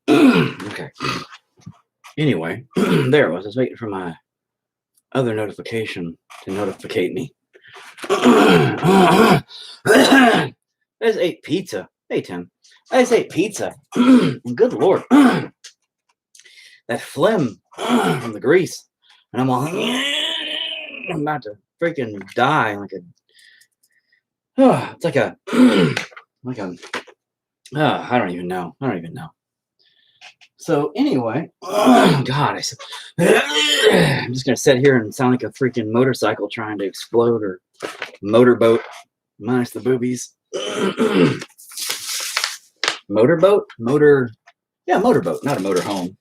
Okay. Anyway, there it was. I was waiting for my other notification to notificate me. I just ate pizza. Hey, Tim. I just ate pizza. Good Lord. That phlegm from the grease. And I'm all, I'm about to freaking die. Like a, it's like a, like a, I don't even know. So anyway, God, I'm just gonna sit here and sound like a freaking motorcycle trying to explode, or motorboat minus the boobies. Motorboat, motorboat, not a motorhome.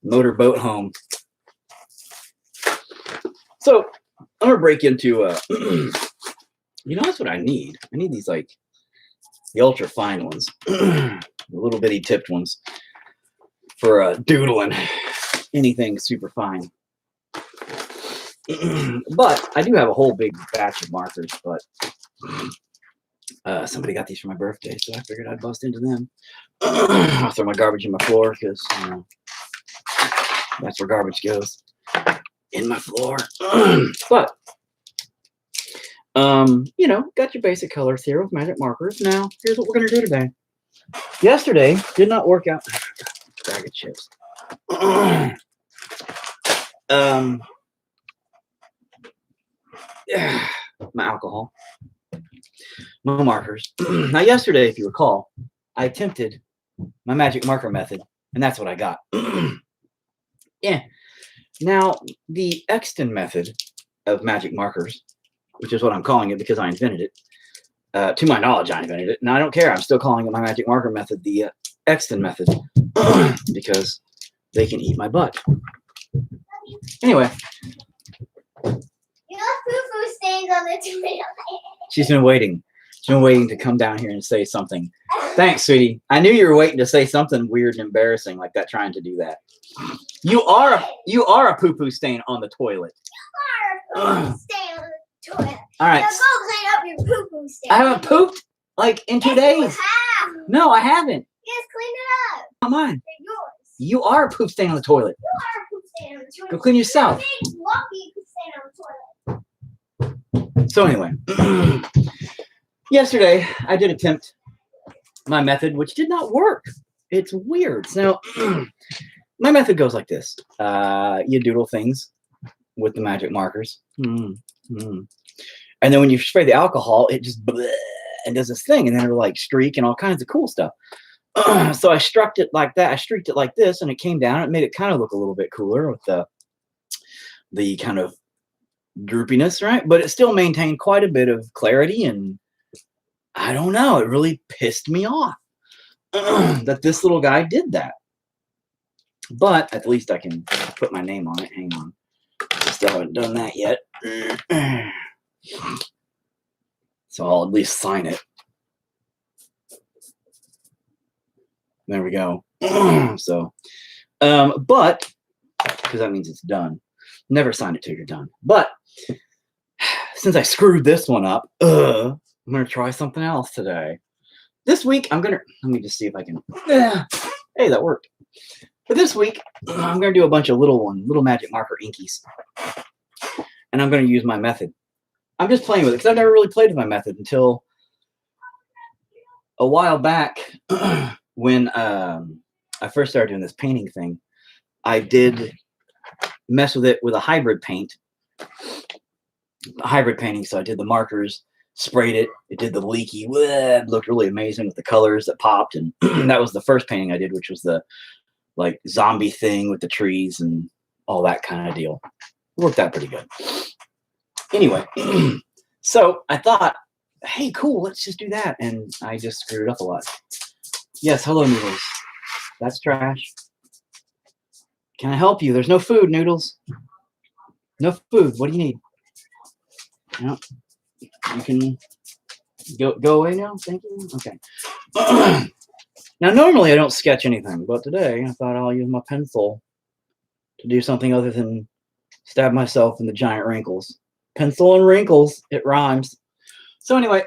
Motorboat home. So I'm gonna break into that's what I need. I need these, like, the ultra fine ones, the little bitty tipped ones, for doodling anything super fine. But I do have a whole big batch of markers, but somebody got these for my birthday, so I figured I'd bust into them. I'll throw my garbage in my floor, because that's where garbage goes, in my floor. But got your basic colors here with magic markers. Now here's what we're going to do today. Yesterday did not work out. Bag of chips. My alcohol, my markers. Now yesterday, if you recall, I attempted my magic marker method, and that's what I got. Yeah. Now the XTON method of magic markers, which is what I'm calling it because I invented it. To my knowledge, I invented it, and I don't care. I'm still calling it my magic marker method, the XTON method, because they can eat my butt. Anyway. You know, Fufu stains on the tomato. She's been waiting. She's been waiting to come down here and say something. Thanks, sweetie. I knew you were waiting to say something weird and embarrassing like that, trying to do that. You are a poo-poo stain on the toilet. You are a poo-poo stain on the toilet. All right. Now go clean up your poo-poo stain. I haven't pooped like in 2 days. You have. No, I haven't. Yes, clean it up. Not mine. They're yours. You are a poop stain on the toilet. You are a poop stain on the toilet. Go clean yourself. Big lumpy poop stain on the toilet. So anyway, yesterday I did attempt my method, which did not work. It's weird. So my method goes like this. You doodle things with the magic markers. And then when you spray the alcohol, it just and does this thing, and then it'll like streak and all kinds of cool stuff. So I struck it like that. I streaked it like this, and it came down. It made it kind of look a little bit cooler with the kind of droopiness, right? But it still maintained quite a bit of clarity, and I don't know, it really pissed me off that this little guy did that. But at least I can put my name on it. Hang on. I still haven't done that yet. So I'll at least sign it. There we go. So, but, because that means it's done. Never sign it till you're done. But since I screwed this one up, I'm going to try something else today. This week, let me just see if I can, hey, that worked. But this week, I'm going to do a bunch of little magic marker inkies. And I'm going to use my method. I'm just playing with it because I've never really played with my method until a while back when I first started doing this painting thing. I did mess with it with a hybrid paint. Hybrid painting, so I did the markers, sprayed it, it did the leaky, it looked really amazing with the colors that popped, and that was the first painting I did, which was the like zombie thing with the trees and all that kind of deal. It worked out pretty good. Anyway, so I thought, hey, cool, let's just do that, and I just screwed it up a lot. Yes, hello, Noodles. That's trash. Can I help you? There's no food, Noodles. No food. What do you need? No. You can go away now. Thank you. Okay. Now, normally I don't sketch anything, but today I thought I'll use my pencil to do something other than stab myself in the giant wrinkles. Pencil and wrinkles, it rhymes. So anyway,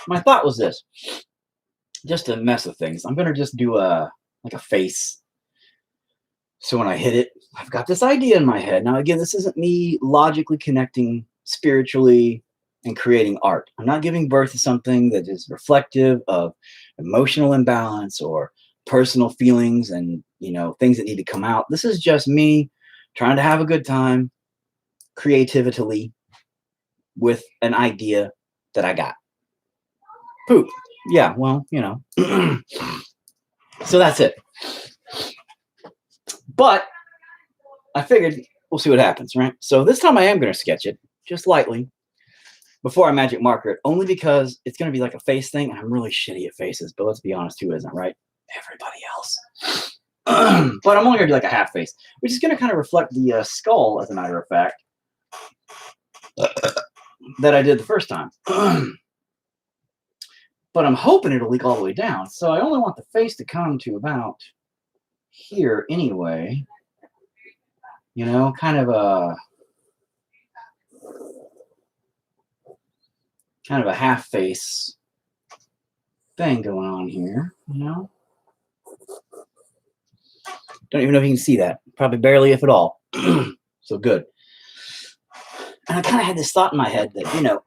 my thought was this, just to mess with things. I'm gonna just do a face. So when I hit it, I've got this idea in my head. Now again, this isn't me logically connecting spiritually and creating art. I'm not giving birth to something that is reflective of emotional imbalance or personal feelings and, you know, things that need to come out. This is just me trying to have a good time creatively with an idea that I got. Poop. Yeah, well, you know. So that's it. But I figured we'll see what happens, right? So this time I am going to sketch it just lightly before I magic marker it, only because it's going to be like a face thing, and I'm really shitty at faces, but let's be honest, who isn't, right? Everybody else. But I'm only going to do like a half face, which is going to kind of reflect the skull, as a matter of fact, that I did the first time. But I'm hoping it'll leak all the way down, so I only want the face to come to about here anyway. You know, kind of a half face thing going on here, you know. Don't even know if you can see that. Probably barely, if at all. So good. And I kind of had this thought in my head that, you know,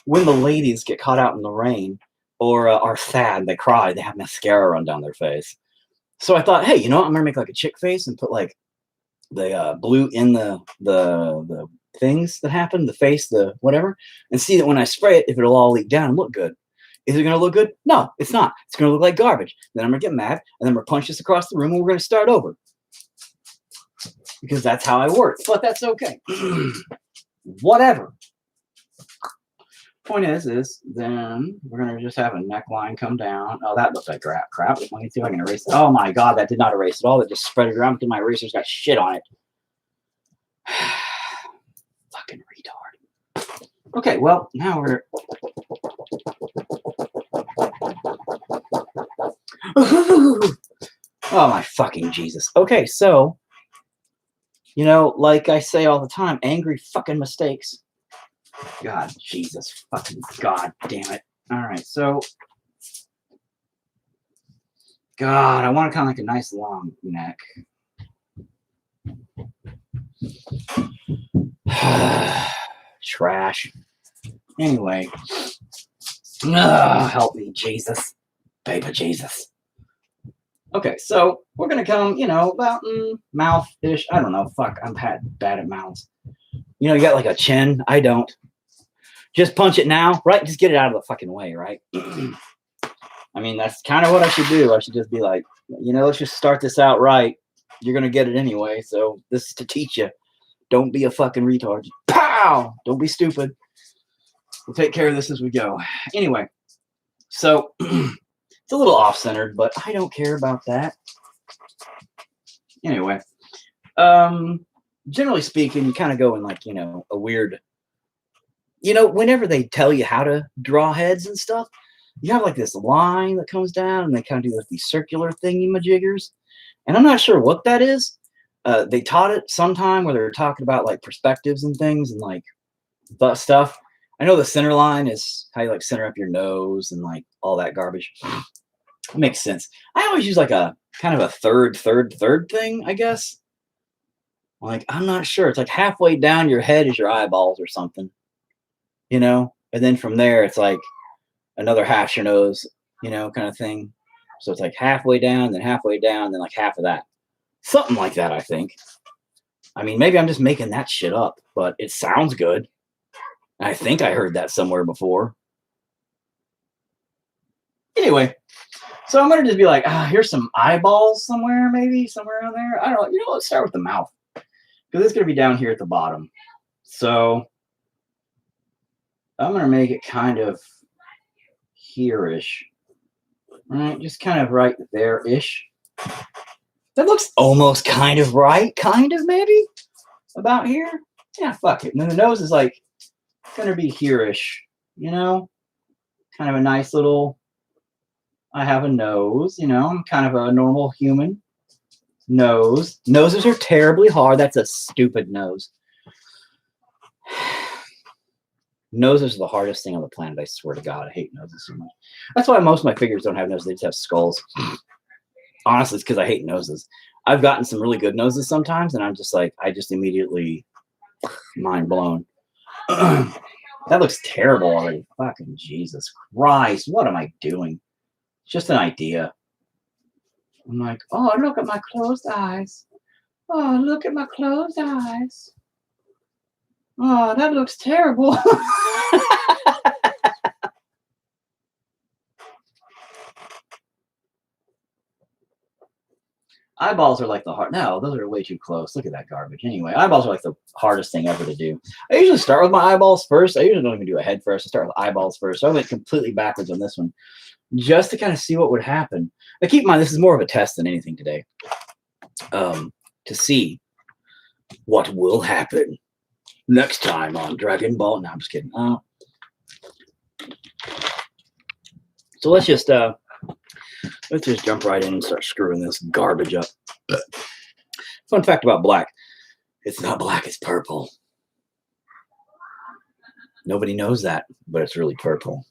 when the ladies get caught out in the rain or are sad, they cry, they have mascara run down their face. So I thought, hey, you know what? I'm gonna make like a chick face and put like the blue in the things that happen, the face, the whatever, and see that when I spray it, if it'll all leak down and look good. Is it going to look good? No, it's not. It's going to look like garbage. Then I'm going to get mad, and then we're going to punch this across the room, and we're going to start over. Because that's how I work. But that's okay. Whatever. Point is then we're going to just have a neckline come down. Oh, that looks like crap. Let me see if I can erase it. Oh, my God, that did not erase at all. That just spread it around because my eraser's got shit on it. Fucking retard. Okay, well, now we're... Oh my fucking Jesus. Okay, so, you know, like I say all the time, angry fucking mistakes. God, Jesus, fucking God damn it. All right, so, God, I want kind of like a nice long neck. Trash. Anyway. Help me, Jesus. Baby Jesus. Okay, so we're going to come, you know, about mouth-ish. I don't know. Fuck, I'm bad at mouths. You know, you got like a chin. I don't. Just punch it now, right? Just get it out of the fucking way, right? I mean, that's kind of what I should do. I should just be like, you know, let's just start this out right. You're going to get it anyway, so this is to teach you. Don't be a fucking retard. Pow! Don't be stupid. We'll take care of this as we go. Anyway, so it's a little off-centered, but I don't care about that. Anyway, generally speaking, you kind of go in like, you know, a weird, you know, whenever they tell you how to draw heads and stuff, you have like this line that comes down and they kind of do like these circular thingy-majiggers. And I'm not sure what that is. They taught it sometime where they were talking about like perspectives and things and like that stuff. I know the center line is how you like center up your nose and like all that garbage. It makes sense. I always use like a kind of a third thing, I guess. Like, I'm not sure. It's like halfway down your head is your eyeballs or something, you know? And then from there, it's like another half your nose, you know, kind of thing. So it's like halfway down, then like half of that. Something like that, I think. I mean, maybe I'm just making that shit up, but it sounds good. I think I heard that somewhere before. Anyway, so I'm going to just be like, here's some eyeballs somewhere, maybe somewhere around there. I don't know. You know, let's start with the mouth because it's going to be down here at the bottom. So I'm going to make it kind of here-ish. Right? Just kind of right there-ish. That looks almost kind of right. Kind of, maybe? About here? Yeah, fuck it. And then the nose is like going to be here-ish. You know? Kind of a nice little... I have a nose, you know, I'm kind of a normal human. Nose. Noses are terribly hard. That's a stupid nose. Noses are the hardest thing on the planet. I swear to God, I hate noses so much. That's why most of my figures don't have noses. They just have skulls. Honestly, it's because I hate noses. I've gotten some really good noses sometimes, and I'm just like, I just immediately mind blown. That looks terrible already. Fucking Jesus Christ. What am I doing? It's just an idea. I'm like, oh, look at my closed eyes. Oh, look at my closed eyes. Oh, that looks terrible. Eyeballs are like the hard. No, those are way too close. Look at that garbage. Anyway, eyeballs are like the hardest thing ever to do. I usually start with my eyeballs first. I usually don't even do a head first. I start with eyeballs first. So I went completely backwards on this one just to kind of see what would happen. But keep in mind, this is more of a test than anything today. To see what will happen next time on Dragon Ball. No, I'm just kidding. So let's just jump right in and start screwing this garbage up. Fun fact about black: it's not black; it's purple. Nobody knows that, but it's really purple.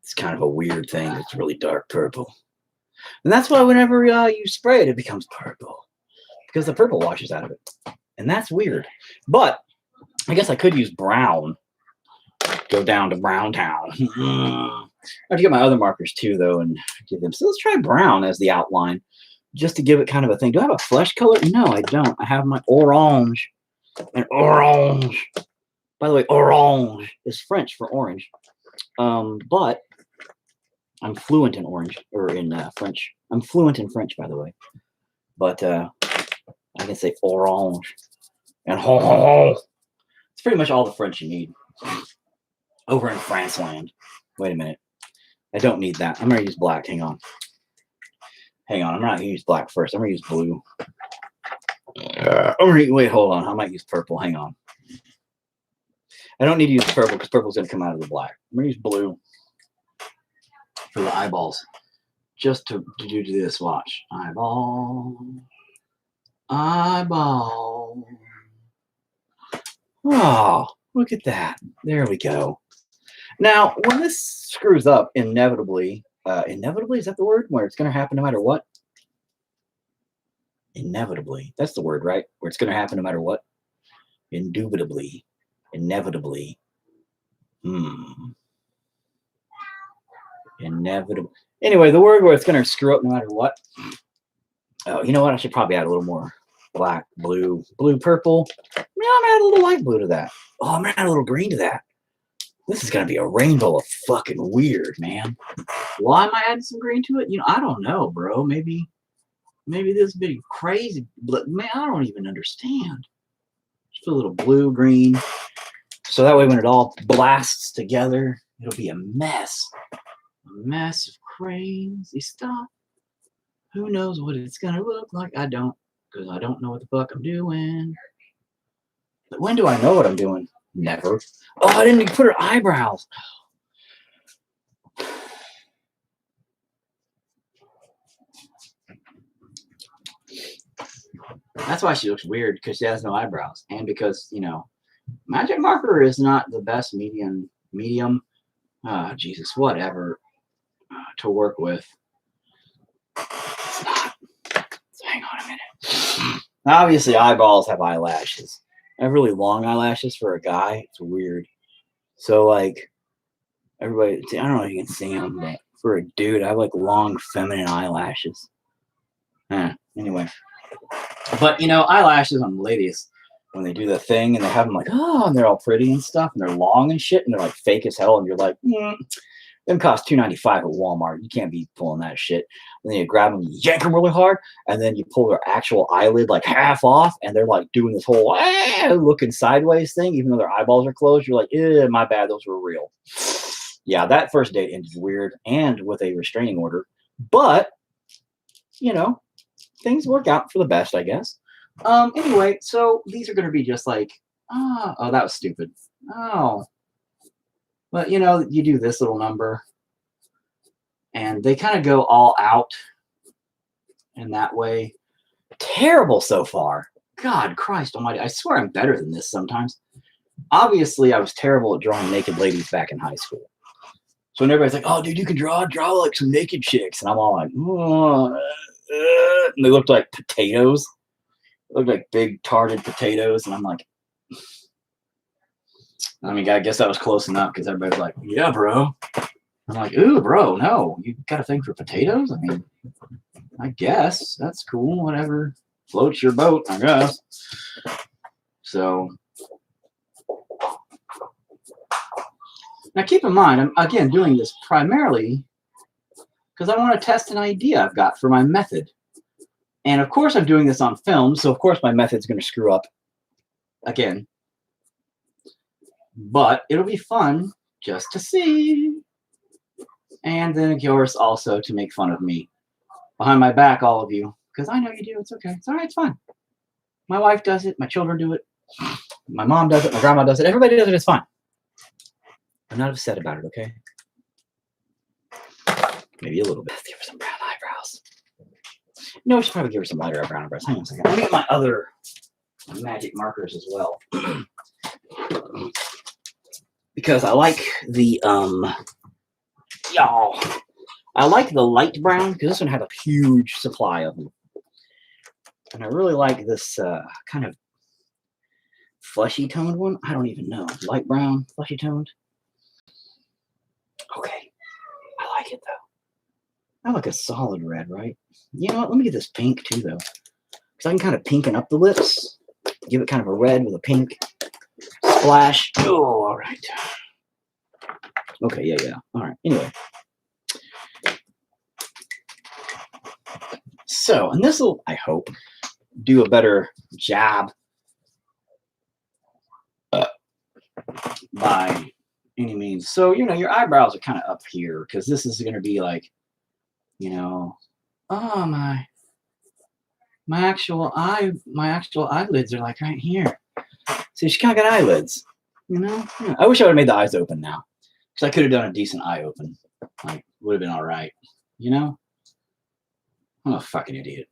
It's kind of a weird thing. It's really dark purple, and that's why whenever you spray it, it becomes purple because the purple washes out of it, and that's weird. But I guess I could use brown. Go down to Brown Town. I have to get my other markers too, though, and give them. So let's try brown as the outline, just to give it kind of a thing. Do I have a flesh color? No, I don't. I have my orange. And orange. By the way, orange is French for orange. But I'm fluent in orange, or in French. I'm fluent in French, by the way. But I can say orange. And ho, ho, ho. It's pretty much all the French you need. Over in France land. Wait a minute. I don't need that. I'm going to use black. Hang on. Hang on. I'm not going to use black first. I'm going to use blue. Wait, hold on. I might use purple. Hang on. I don't need to use purple because purple's going to come out of the black. I'm going to use blue for the eyeballs. Just to do this. Watch. Eyeball. Eyeball. Oh, look at that. There we go. Now, when this screws up, inevitably, is that the word? Where it's going to happen no matter what? Inevitably. That's the word, right? Where it's going to happen no matter what? Indubitably. Inevitably. Inevitable. Anyway, the word where it's going to screw up no matter what. Oh, you know what? I should probably add a little more black, blue, purple. I'm going to add a little light blue to that. Oh, I'm going to add a little green to that. This is going to be a rainbow of fucking weird, man. Why am I adding some green to it? You know, I don't know, bro. Maybe this big crazy, but man, I don't even understand. Just put a little blue, green. So that way when it all blasts together, it'll be a mess. A mess of crazy stuff. Who knows what it's going to look like? I don't, because I don't know what the fuck I'm doing. But when do I know what I'm doing? Never. Oh, I didn't even put her eyebrows. That's why she looks weird, because she has no eyebrows. And because, you know, magic marker is not the best medium, Jesus, whatever, to work with. It's not. So hang on a minute. Obviously, eyeballs have eyelashes. I have really long eyelashes for a guy. It's weird. So, like, everybody, I don't know if you can see them, but for a dude, I have, like, long feminine eyelashes. Anyway. But, you know, eyelashes on ladies, when they do the thing, and they have them, like, oh, and they're all pretty and stuff, and they're long and shit, and they're, like, fake as hell, and you're like, them cost $2.95 at Walmart. You can't be pulling that shit. And then you grab them, you yank them really hard, and then you pull their actual eyelid like half off, and they're like doing this whole looking sideways thing, even though their eyeballs are closed. You're like, my bad, those were real. Yeah, that first date ended weird and with a restraining order. But, you know, things work out for the best, I guess. Anyway, so these are going to be just like, oh, that was stupid. Oh. But, you know, you do this little number, and they kind of go all out in that way. terrible so far. God Christ almighty. I swear I'm better than this sometimes. Obviously, I was terrible at drawing naked ladies back in high school. So when everybody's like, oh, dude, you can draw like some naked chicks. And I'm all like, and they looked like potatoes. They looked like big tarted potatoes. And I'm like, I mean, I guess that was close enough because everybody's like, yeah, bro. I'm like, ooh, bro, no. You got a thing for potatoes? I mean, I guess. That's cool. Whatever. Floats your boat, I guess. So now keep in mind, I'm again doing this primarily because I want to test an idea I've got for my method. And of course I'm doing this on film, so of course my method's going to screw up again. But it'll be fun just to see. And then of course also to make fun of me. Behind my back, all of you. Because I know you do. It's okay. It's all right. It's fine. My wife does it. My children do it. My mom does it. My grandma does it. Everybody does it. It's fine. I'm not upset about it, okay? Maybe a little bit. Give her some brown eyebrows. No, we should probably give her some lighter brown eyebrows. Hang on a second. Let me get my other magic markers as well. Because I like the, y'all. I like the light brown because this one had a huge supply of them. And I really like this kind of fleshy toned one. I don't even know. Light brown, fleshy toned. Okay. I like it though. I like a solid red, right? You know what? Let me get this pink too though. Because I can kind of pinken up the lips. Give it kind of a red with a pink splash. Oh, all right. Okay, yeah. All right. Anyway. So, and this will, I hope, do a better job by any means. So, you know, your eyebrows are kind of up here because this is going to be like, you know, oh, my actual eyelids are like right here. So she kind of got eyelids, you know? Yeah. I wish I would have made the eyes open now because I could have done a decent eye open. Like, would have been all right, you know? I'm a fucking idiot.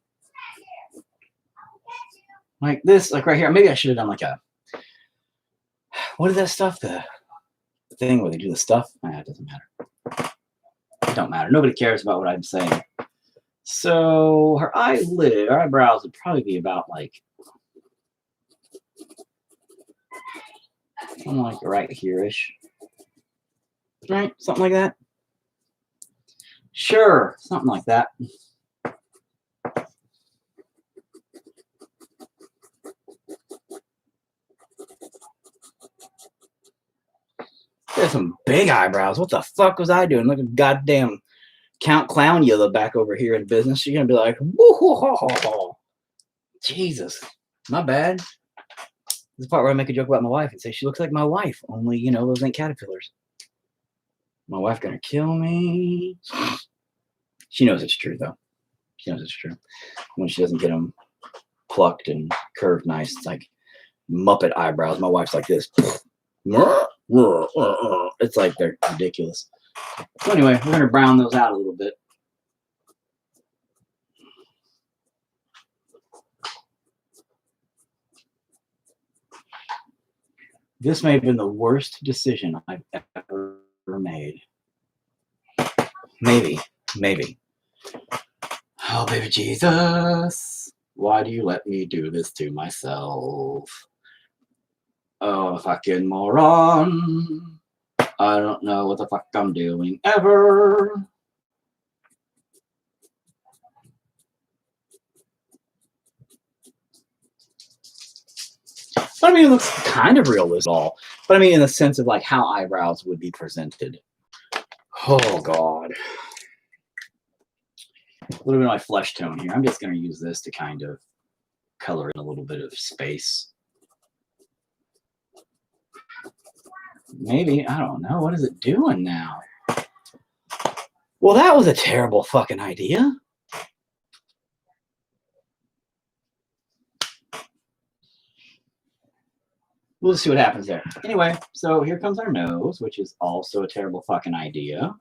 Like this, like right here. Maybe I should have done like a, what is that stuff? The thing where they do the stuff? It doesn't matter. It don't matter. Nobody cares about what I'm saying. So her eyebrows would probably be about like, something like right here-ish. Right? Something like that. Sure. Something like that. There's some big eyebrows. What the fuck was I doing? Look at goddamn Count Clownula back over here in business. You're gonna be like, woo-hoo-ho-ho-ho. Jesus, my bad. This is the part where I make a joke about my wife and say she looks like my wife, only you know those ain't caterpillars. My wife gonna kill me. She knows it's true though. She knows it's true. When she doesn't get them plucked and curved nice, it's like Muppet eyebrows. My wife's like this. It's like they're ridiculous. So anyway, we're going to brown those out a little bit. This may have been the worst decision I've ever made. Maybe. Oh, baby Jesus, why do you let me do this to myself? Oh, fucking moron. I don't know what the fuck I'm doing ever. But I mean, it looks kind of realistic, all. But I mean, in the sense of like how eyebrows would be presented. Oh, God. A little bit of my flesh tone here. I'm just going to use this to kind of color in a little bit of space. Maybe, I don't know. What is it doing now? Well, that was a terrible fucking idea. We'll just see what happens there. Anyway, so here comes our nose, which is also a terrible fucking idea.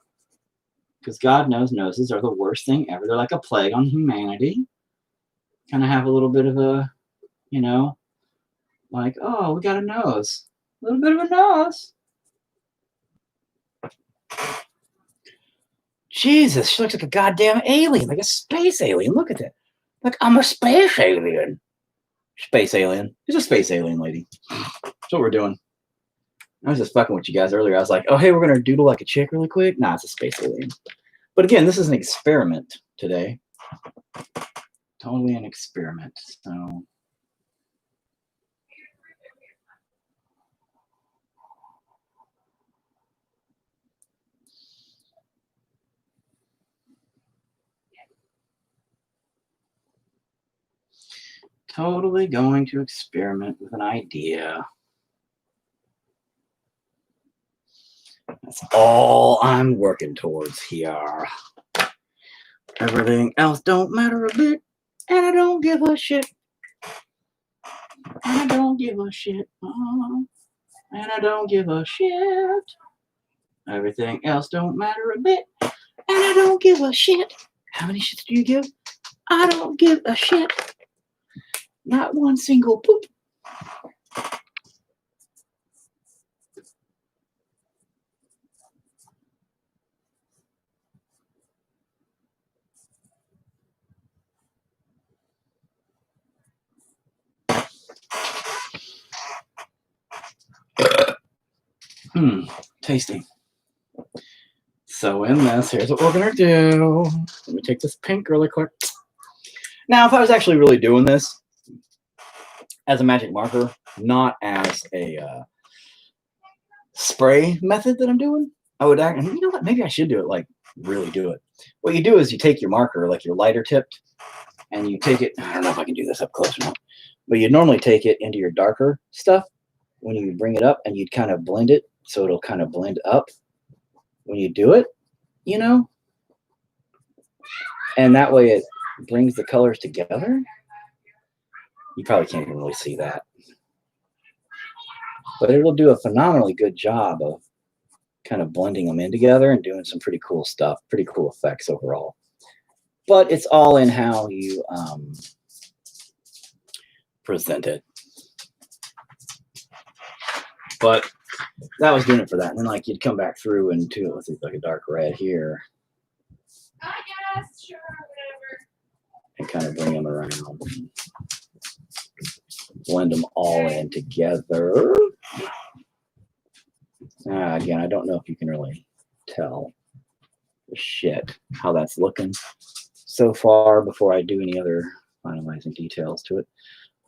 Because God knows noses are the worst thing ever. They're like a plague on humanity. kind of have a little bit of a, you know, like, oh, we got a nose. A little bit of a nose. Jesus, she looks like a goddamn alien, like a space alien. Look at that. Like, I'm a space alien. Space alien. She's a space alien lady. That's what we're doing. I was just fucking with you guys earlier. I was like, oh, hey, we're going to doodle like a chick really quick. Nah, it's a space alien. But again, this is an experiment today. Totally an experiment. So. Totally going to experiment with an idea. That's all I'm working towards here. Everything else don't matter a bit, and I don't give a shit. And I don't give a shit. And I don't give a shit. Everything else don't matter a bit, and I don't give a shit. How many shits do you give? I don't give a shit. Not one single poop. Tasty. So in this, here's what we're gonna do. Let me take this pink really quick. Now, if I was actually really doing this as a magic marker, not as a spray method that I'm doing, I would act, you know what, maybe I should do it, like really do it. What you do is you take your marker, like your lighter tipped, and you take it, I don't know if I can do this up close or not, but you'd normally take it into your darker stuff when you bring it up, and you'd kind of blend it so it'll kind of blend up when you do it, you know? And that way it brings the colors together. You probably can't even really see that. But it'll do a phenomenally good job of kind of blending them in together and doing some pretty cool stuff, pretty cool effects overall. But it's all in how you present it. But that was doing it for that. And then like you'd come back through and do it with like a dark red here. I guess, sure, whatever. And kind of bring them around. Blend them all in together. Again, I don't know if you can really tell the shit how that's looking so far before I do any other finalizing details to it.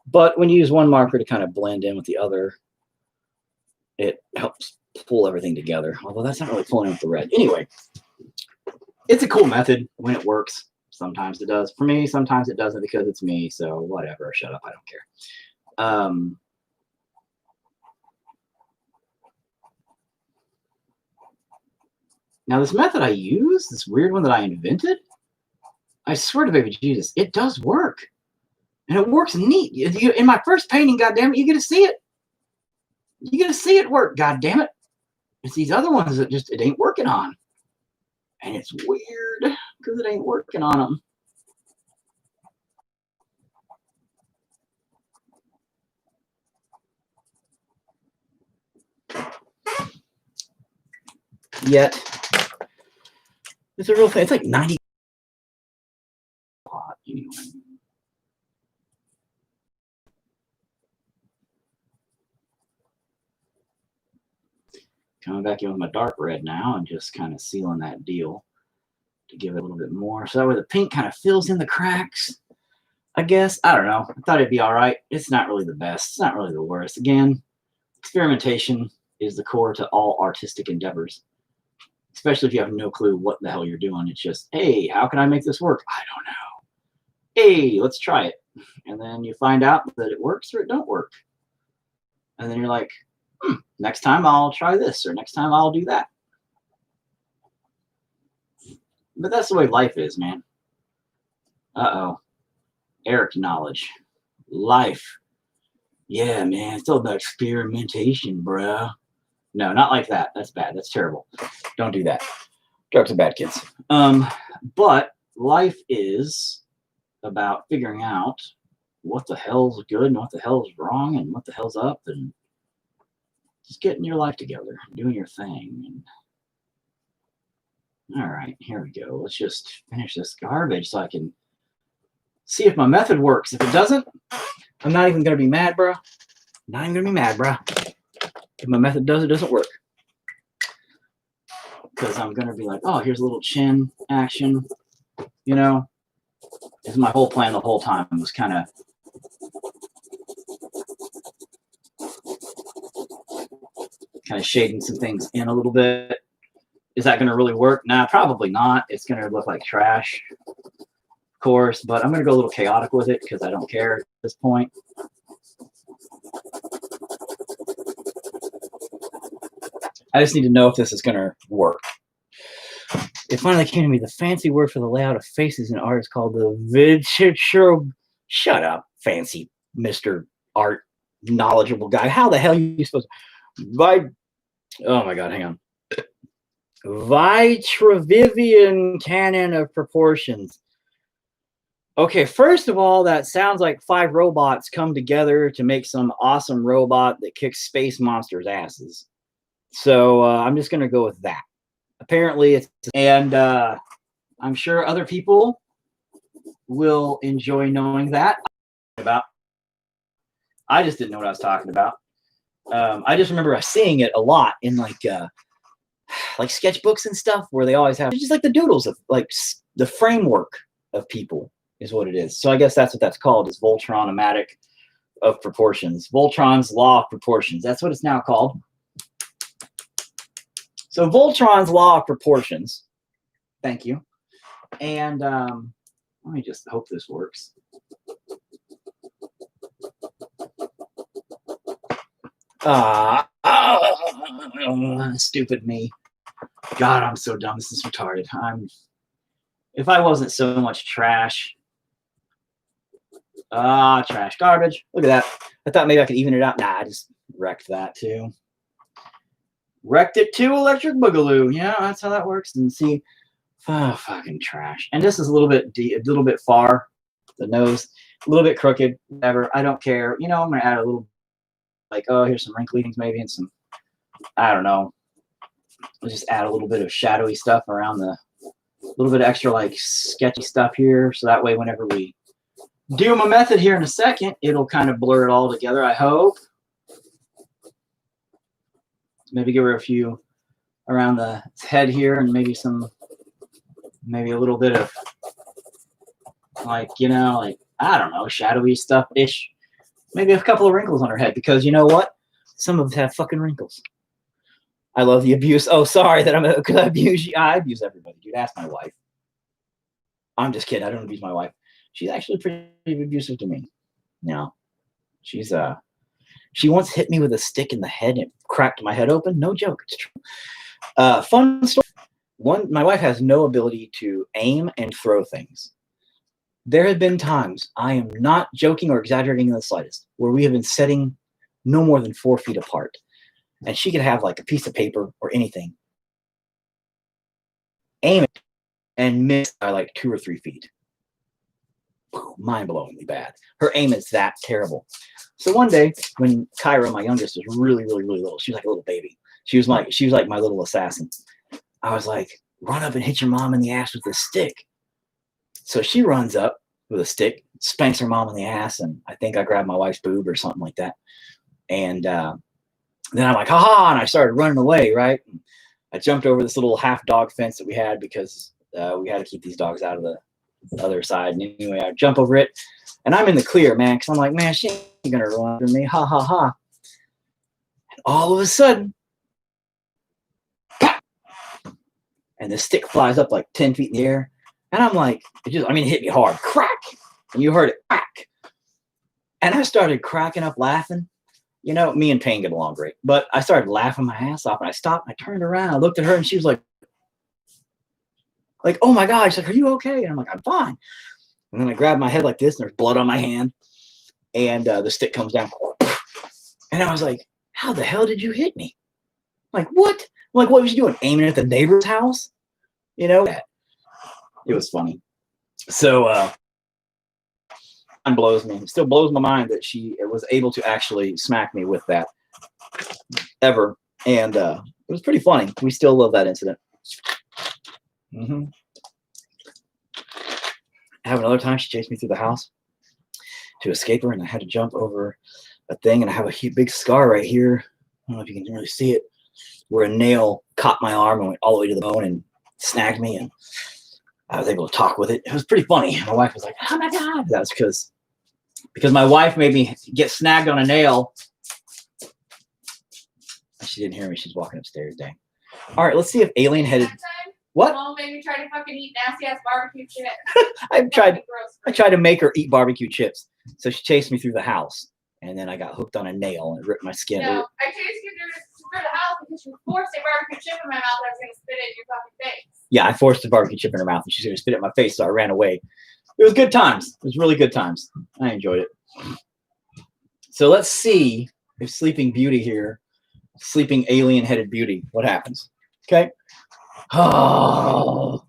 But when you use one marker to kind of blend in with the other, it helps pull everything together. Although that's not really pulling in with the red. Anyway, it's a cool method when it works. Sometimes it does. For me, sometimes it doesn't because it's me. So whatever, shut up, I don't care. Now this method I use, this weird one that I invented, I swear to baby Jesus, it does work. And it works neat. In my first painting, goddammit, you get to see it. You get to see it work, goddammit. It's these other ones that just, it ain't working on. And it's weird because it ain't working on them. Yet, it's a real thing. It's like 90 anyway. Coming back in with my dark red now and just kind of sealing that deal to give it a little bit more. So that way the pink kind of fills in the cracks, I guess. I don't know. I thought it'd be all right. It's not really the best. It's not really the worst. Again, experimentation is the core to all artistic endeavors, especially if you have no clue what the hell you're doing. It's just, hey, how can I make this work? I don't know. Hey, let's try it. And then you find out that it works or it don't work. And then you're like, next time I'll try this, or next time I'll do that. But that's the way life is, man. Uh-oh. Eric knowledge. Life. Yeah, man. It's all about experimentation, bruh. No, not like that. That's bad. That's terrible. Don't do that. Drugs are bad, kids. But life is about figuring out what the hell's good and what the hell's wrong and what the hell's up, and just getting your life together, doing your thing. And all right, here we go. Let's just finish this garbage so I can see if my method works. If it doesn't, I'm not even going to be mad, bro. Not even going to be mad, bro. If my method doesn't work. Because I'm going to be like, oh, here's a little chin action. You know, this is my whole plan the whole time. Was kind of shading some things in a little bit. Is that going to really work? Nah, probably not. It's going to look like trash, of course, but I'm going to go a little chaotic with it because I don't care at this point. I just need to know if this is going to work. It finally came to me. The fancy word for the layout of faces in art is called the vitro. Shut up, fancy Mr. Art knowledgeable guy. How the hell are you supposed to... Oh my God, hang on. Vitruvian canon of proportions. Okay, first of all, that sounds like 5 robots come together to make some awesome robot that kicks space monsters' asses. So I'm just going to go with that. Apparently, it's... And I'm sure other people will enjoy knowing that. I just didn't know what I was talking about. I just remember seeing it a lot in like sketchbooks and stuff, where they always have just like the doodles of like the framework of people is what it is. So I guess that's what that's called, is Voltron-o-matic of proportions. Voltron's law of proportions. That's what it's now called. So Voltron's law of proportions. Thank you. And let me just hope this works. Stupid me. God, I'm so dumb. This is retarded. If I wasn't so much trash. Trash garbage. Look at that. I thought maybe I could even it out. Nah, I just wrecked that too. Wrecked it too, Electric Boogaloo. Yeah, that's how that works. And see, fucking trash. And this is a little bit far. The nose, a little bit crooked. Whatever. I don't care. You know, I'm gonna add a little, like, oh, here's some wrinkly things maybe, and some, I don't know. We'll just add a little bit of shadowy stuff around the, a little bit of extra like sketchy stuff here, so that way whenever we do my method here in a second, it'll kind of blur it all together, I hope. Maybe give her a few around the head here, and maybe a little bit of like, you know, like, I don't know, shadowy stuff-ish. Maybe a couple of wrinkles on her head, because you know what? Some of us have fucking wrinkles. I love the abuse. Oh, sorry that because I abuse you. I abuse everybody, dude. Ask my wife. I'm just kidding. I don't abuse my wife. She's actually pretty abusive to me. No, she's she once hit me with a stick in the head and cracked my head open. No joke. It's true. Fun story. My wife has no ability to aim and throw things. There have been times, I am not joking or exaggerating in the slightest, where we have been sitting no more than 4 feet apart. And she could have like a piece of paper or anything, aim it, and miss by like 2 or 3 feet. Mind-blowingly bad. Her aim is that terrible. So one day, when Kyra, my youngest, was really, really, really little, she was like a little baby. She was like my little assassin. I was like, run up and hit your mom in the ass with a stick. So she runs up with a stick, spanks her mom in the ass, and I think I grabbed my wife's boob or something like that. And then I'm like, ha-ha, and I started running away, right? And I jumped over this little half-dog fence that we had because we had to keep these dogs out of the other side. And anyway, I jump over it, and I'm in the clear, man, because I'm like, man, she ain't going to run after me, ha-ha-ha. And all of a sudden, and the stick flies up like 10 feet in the air, and I'm like, it hit me hard, crack, and you heard it, crack. And I started cracking up laughing. You know, me and Payne get along great. But I started laughing my ass off, and I stopped, and I turned around, I looked at her, and she was like, oh my God. She's like, are you okay? And I'm like, I'm fine. And then I grabbed my head like this, and there's blood on my hand, and the stick comes down. And I was like, how the hell did you hit me? Like, what? I'm like, what was you doing? Aiming at the neighbor's house? You know? It was funny. So, blows me. It still blows my mind that she was able to actually smack me with that ever. And it was pretty funny. We still love that incident. Mm-hmm. I have another time she chased me through the house to escape her, and I had to jump over a thing, and I have a big scar right here. I don't know if you can really see it, where a nail caught my arm and went all the way to the bone and snagged me, and I was able to talk with it. It was pretty funny. My wife was like, "Oh my God." That's because my wife made me get snagged on a nail. She didn't hear me. She's walking upstairs. Dang. All right, let's see if alien-headed. What? Mom made me try to fucking eat nasty ass barbecue chips. I tried to make her eat barbecue chips. So she chased me through the house, and then I got hooked on a nail and it ripped my skin. No, I chased you through the house because you forced a barbecue chip in my mouth. I was gonna spit it in your fucking face. Yeah, I forced a barbecue chip in her mouth, and she's gonna spit it in my face, so I ran away. It was good times. It was really good times. I enjoyed it. So let's see if Sleeping Beauty here, Sleeping Alien-Headed Beauty, what happens? Okay. Oh.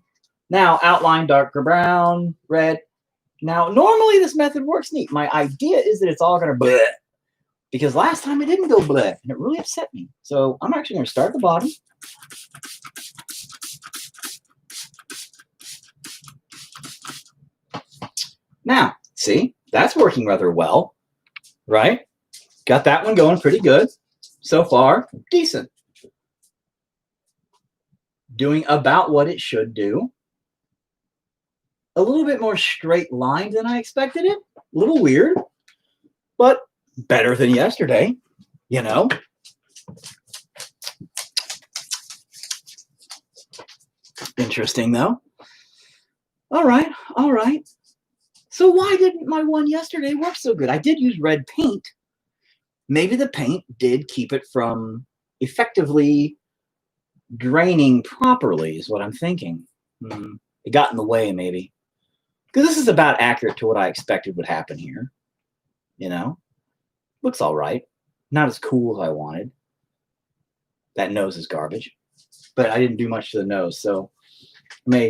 Now outline darker brown, red. Now normally this method works neat. My idea is that it's all gonna bleh, because last time it didn't go bleh, and it really upset me. So I'm actually gonna start at the bottom. Now, see, that's working rather well, right? Got that one going pretty good. So far, decent. Doing about what it should do. A little bit more straight lined than I expected it. A little weird, but better than yesterday, you know? Interesting, though. All right, all right. So why didn't my one yesterday work so good? I did use red paint. Maybe the paint did keep it from effectively draining properly is what I'm thinking. It got in the way, maybe. Because this is about accurate to what I expected would happen here. You know? Looks all right. Not as cool as I wanted. That nose is garbage. But I didn't do much to the nose, so I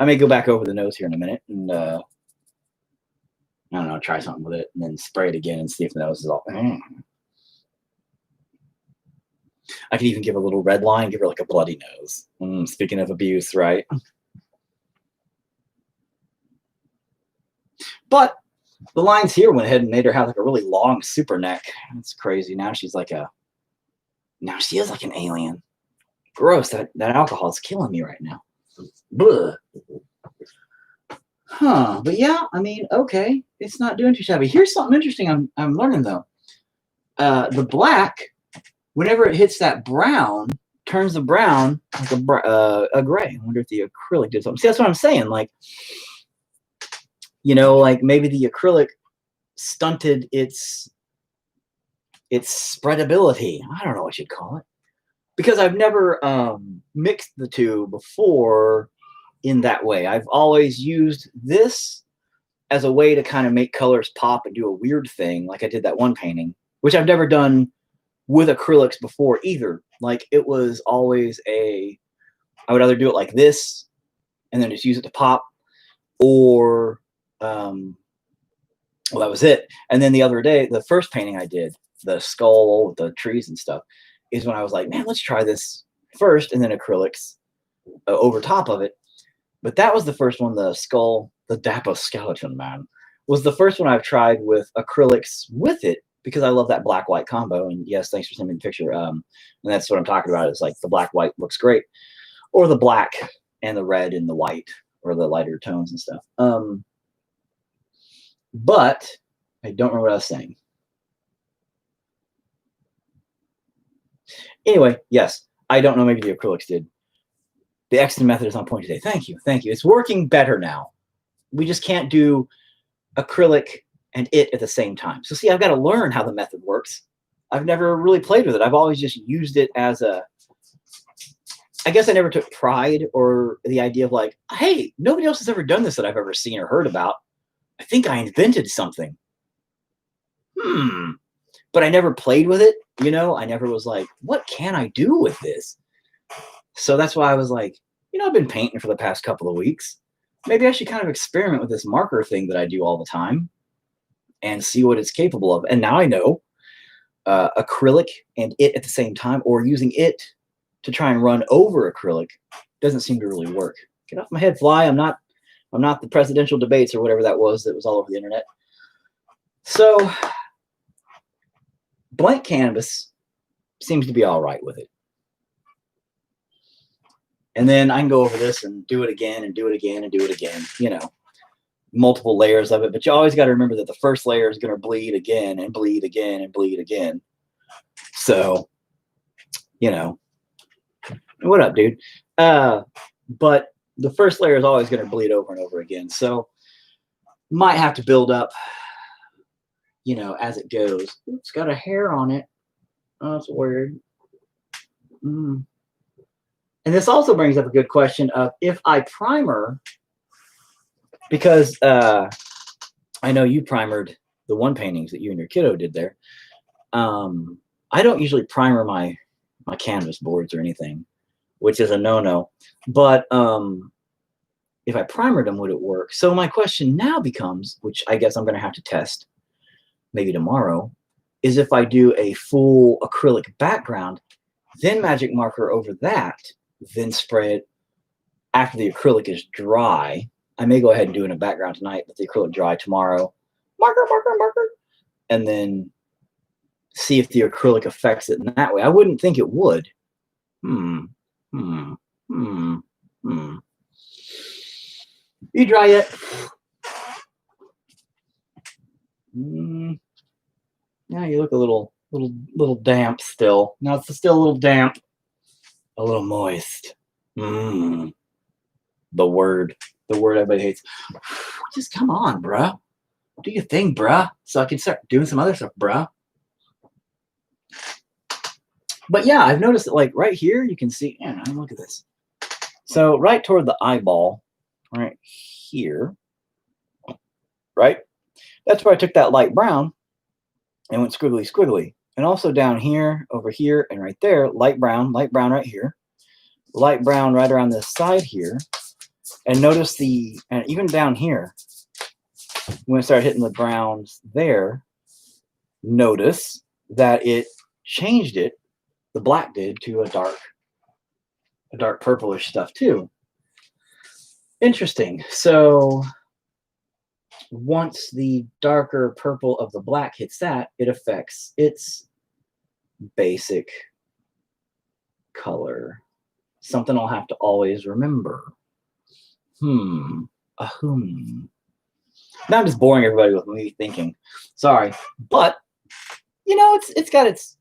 may go back over the nose here in a minute and I don't know, try something with it and then spray it again and see if the nose is all. I could even give her a little red line, give her like a bloody nose. Speaking of abuse, right? But the lines here went ahead and made her have like a really long super neck. That's crazy. Now she's like now she is like an alien. Gross. That alcohol is killing me right now. Blah. Huh. But yeah, I mean, okay. It's not doing too shabby. Here's something interesting I'm learning though. The black, whenever it hits that brown, turns the brown like a gray. I wonder if the acrylic did something. See, that's what I'm saying. Like, you know, like maybe the acrylic stunted its spreadability. I don't know what you'd call it. Because I've never mixed the two before in that way. I've always used this as a way to kind of make colors pop and do a weird thing, like I did that one painting, which I've never done with acrylics before either. Like it was always I would either do it like this and then just use it to pop, or well, that was it. And then the other day, the first painting I did, the skull with the trees and stuff, is when I was like, man, let's try this first and then acrylics over top of it. But that was the first one, the skull, the Dapper Skeleton Man, was the first one I've tried with acrylics with it because I love that black-white combo. And yes, thanks for sending me the picture. And that's what I'm talking about. It's like the black-white looks great, or the black and the red and the white, or the lighter tones and stuff. But I don't remember what I was saying. Anyway, yes, I don't know. Maybe the acrylics did. The XTON method is on point today. Thank you. Thank you. It's working better now. We just can't do acrylic and it at the same time. So see, I've got to learn how the method works. I've never really played with it. I've always just used it as I guess I never took pride or the idea of like, hey, nobody else has ever done this that I've ever seen or heard about. I think I invented something. But I never played with it. You know, I never was like, what can I do with this? So that's why I was like, you know, I've been painting for the past couple of weeks. maybe I should kind of experiment with this marker thing that I do all the time and see what it's capable of. And now I know acrylic and it at the same time, or using it to try and run over acrylic doesn't seem to really work. Get off my head, fly. I'm not the presidential debates or whatever that was all over the internet. So blank canvas seems to be all right with it. And then I can go over this and do it again and do it again and do it again, you know, multiple layers of it. But you always got to remember that the first layer is going to bleed again and bleed again and bleed again. So, you know, what up, dude? But the first layer is always going to bleed over and over again. So might have to build up, you know, as it goes. It's got a hair on it. Oh, that's weird. And this also brings up a good question of if I primer, because I know you primered the one paintings that you and your kiddo did there. I don't usually primer my canvas boards or anything, which is a no-no. But if I primered them, would it work? So my question now becomes, which I guess I'm going to have to test maybe tomorrow, is if I do a full acrylic background, then magic marker over that, then spray it after the acrylic is dry. I may go ahead and do it in a background tonight, let the acrylic dry tomorrow. Marker, marker, marker. And then see if the acrylic affects it in that way. I wouldn't think it would. You dry yet? Yeah, you look a little damp still. No, it's still a little damp. A little moist. The word everybody hates. Just come on, bruh. Do your thing, bruh. So I can start doing some other stuff, bruh. But yeah, I've noticed that like right here, you can see, look at this. So right toward the eyeball, right here, right? That's where I took that light brown and went squiggly, squiggly. And also down here, over here, and right there, light brown right here, light brown right around this side here. And notice and even down here, when I start hitting the browns there, notice that it changed it, the black did, to a dark purplish stuff too. Interesting. So once the darker purple of the black hits that, it affects its basic color. Something I'll have to always remember. Now I'm just boring everybody with me thinking. Sorry, but you know, it's got its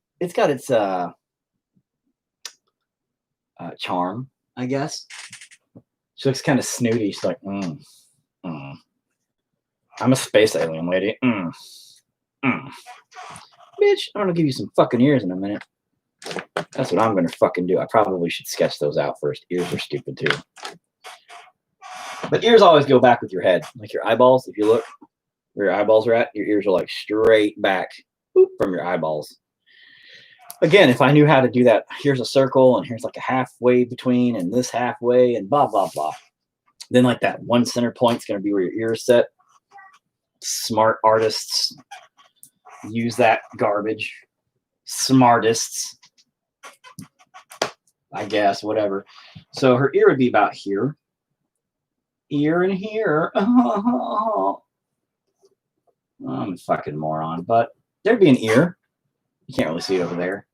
charm, I guess. She looks kind of snooty. She's like, I'm a space alien, lady. Bitch, I'm gonna give you some fucking ears in a minute. That's what I'm gonna fucking do. I probably should sketch those out first. Ears are stupid too. But ears always go back with your head. Like your eyeballs, if you look where your eyeballs are at, your ears are like straight back from your eyeballs. Again, if I knew how to do that, here's a circle and here's like a halfway between and this halfway and blah, blah, blah. Then like that one center point is going to be where your ears set. Smart artists use that garbage. Smartists, I guess, whatever. So her ear would be about here. Ear in here. I'm a fucking moron, but there'd be an ear. You can't really see it over there.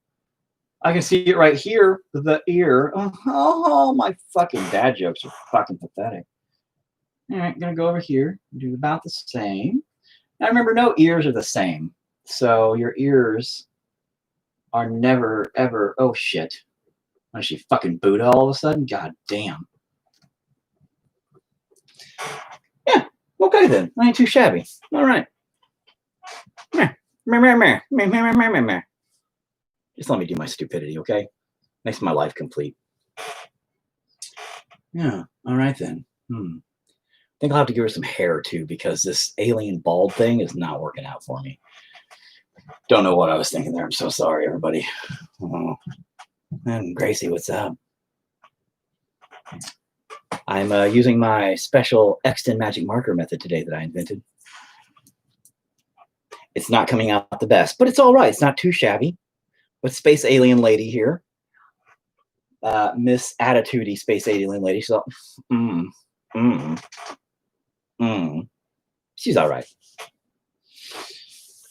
I can see it right here, the ear. Oh, my fucking dad jokes are fucking pathetic. All right, gonna go over here, do about the same. Now remember, no ears are the same. So your ears are never, ever, oh shit. Was she fucking Buddha all of a sudden? God damn. Yeah, okay then. I ain't too shabby. All right. Just let me do my stupidity, okay? Makes my life complete. Yeah, all right then. I think I'll have to give her some hair too, because this alien bald thing is not working out for me. Don't know what I was thinking there. I'm so sorry, everybody. And Gracie, what's up? I'm using my special XTON magic marker method today that I invented. It's not coming out the best, but it's all right. It's not too shabby. But Space Alien Lady here, Miss Attitudey Space Alien Lady, she's all, she's all right,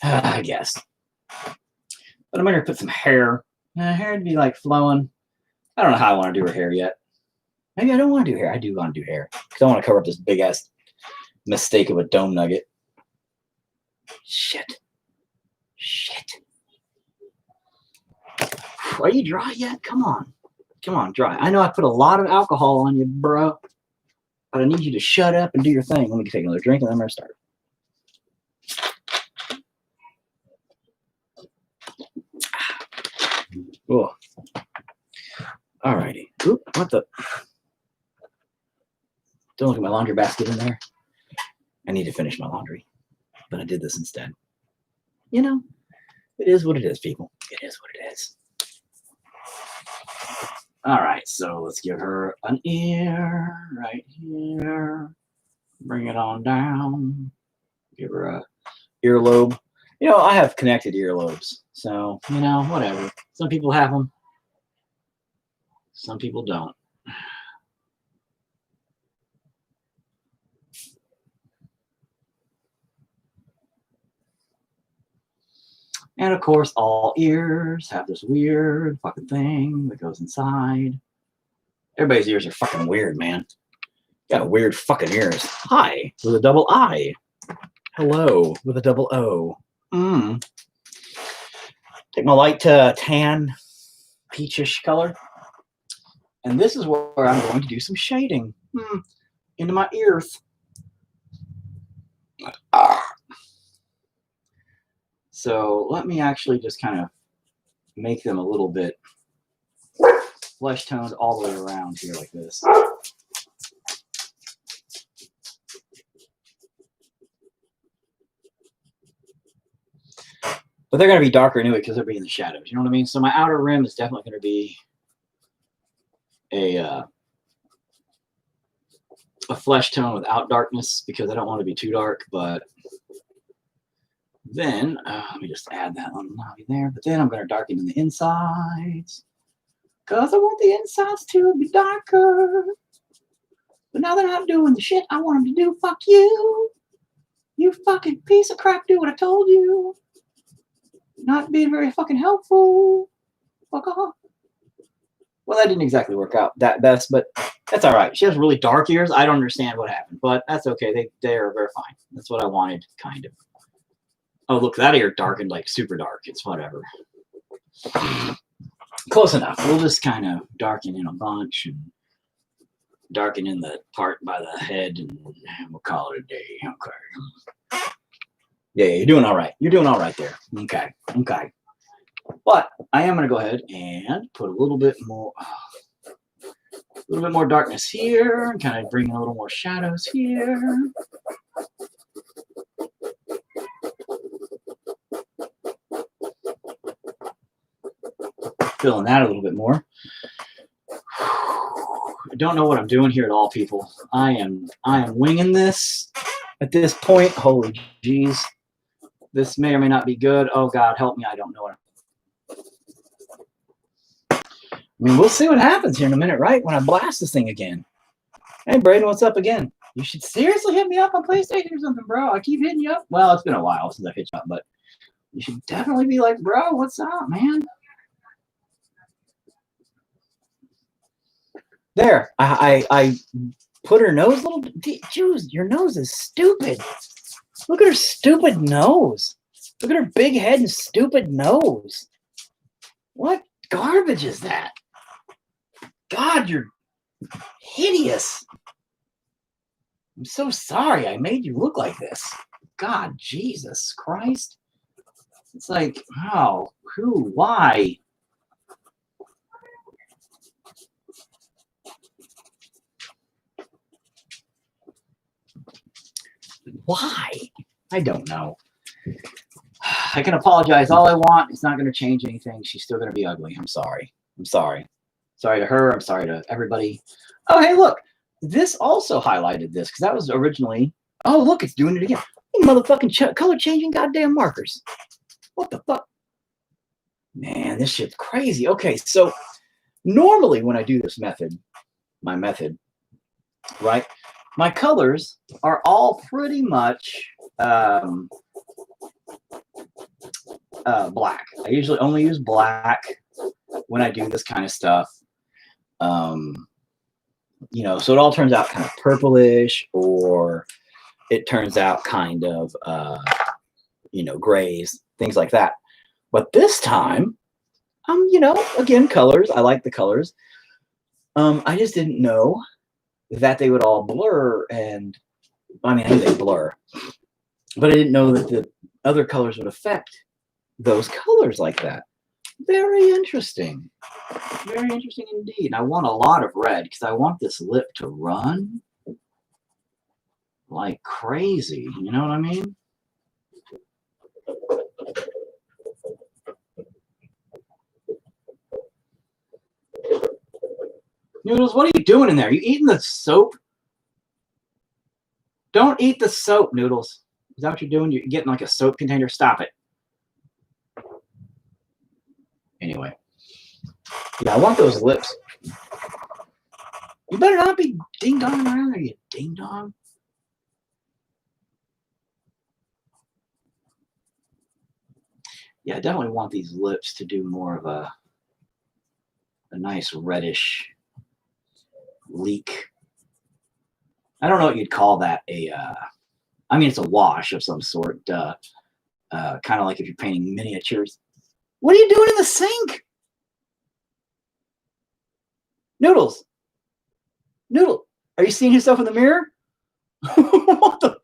I guess. But I'm gonna put some hair. Hair to be like flowing. I don't know how I want to do her hair yet. Maybe I don't want to do hair. I do want to do hair because I want to cover up this big ass mistake of a dome nugget. Shit. Are you dry yet? Come on, dry. I know I put a lot of alcohol on you, bro, but I need you to shut up and do your thing. Let me take another drink and then I'm gonna start. Oh, all righty. Oop, what the? Don't look at my laundry basket in there. I need to finish my laundry, but I did this instead. You know, it is what it is, people. It is what it is. All right, so let's give her an ear right here. Bring it on down. Give her a earlobe. You know, I have connected earlobes, so, you know, whatever. Some people have them. Some people don't. And of course, all ears have this weird fucking thing that goes inside. Everybody's ears are fucking weird, man. Got weird fucking ears. Hi, with a double I. Hello, with a double O. Take my light tan, peachish color. And this is where I'm going to do some shading into my ears. So let me actually just kind of make them a little bit flesh toned all the way around here like this. But they're going to be darker anyway because they'll be in the shadows. You know what I mean? So my outer rim is definitely going to be a flesh tone without darkness because I don't want to be too dark. But then, let me just add that on there. But then I'm going to darken in the insides because I want the insides to be darker. But now they're not doing the shit I want them to do. Fuck you. You fucking piece of crap. Do what I told you. Not being very fucking helpful. Fuck off. Well, that didn't exactly work out that best, but that's all right. She has really dark ears. I don't understand what happened, but that's okay. They are very fine. That's what I wanted, kind of. Oh, look, that ear darkened like super dark. It's whatever. Close enough. We'll just kind of darken in a bunch and darken in the part by the head, and we'll call it a day. Okay. Yeah, you're doing all right. You're doing all right there. Okay. But I am going to go ahead and put a little bit more darkness here, and kind of bring in a little more shadows here. Filling that a little bit more. I don't know what I'm doing here at all, people. I am winging this at this point. Holy jeez. This may or may not be good. Oh God, help me. I don't know what I mean, we'll see what happens here in a minute, right? When I blast this thing again. Hey, Braden, what's up again? You should seriously hit me up on PlayStation or something, bro. I keep hitting you up. Well, it's been a while since I've hit you up, but you should definitely be like, bro, what's up, man? There, I put her nose a little. Jeez, your nose is stupid. Look at her stupid nose. Look at her big head and stupid nose. What garbage is that? God, you're hideous. I'm so sorry I made you look like this. God, Jesus Christ. It's like, how, who, why? Why? I don't know. I can apologize all I want. It's not going to change anything. She's still going to be ugly. I'm sorry. I'm sorry. Sorry to her. I'm sorry to everybody. Oh, hey, look. this also highlighted this because that was originally, oh, look, it's doing it again. You motherfucking color changing goddamn markers. What the fuck? Man, this shit's crazy. Okay, so normally when I do this method, my method, right, my colors are all pretty much black. I usually only use black when I do this kind of stuff. You know, so it all turns out kind of purplish, or it turns out kind of, you know, grays, things like that. But this time, you know, again, colors. I like the colors. I just didn't know that they would all blur, and I mean, I knew they blur, but I didn't know that the other colors would affect those colors like that. Very interesting. Very interesting indeed. And I want a lot of red because I want this lip to run like crazy. You know what I mean? Noodles, what are you doing in there? You eating the soap? Don't eat the soap, Noodles. Is that what you're doing? You're getting like a soap container? Stop it. Anyway. Yeah, I want those lips. You better not be ding-donging around there, you ding-dong. Yeah, I definitely want these lips to do more of a nice reddish leak. I don't know what you'd call that. I mean, it's a wash of some sort. Kind of like if you're painting miniatures. What are you doing in the sink? Noodles. Noodle, are you seeing yourself in the mirror? What the?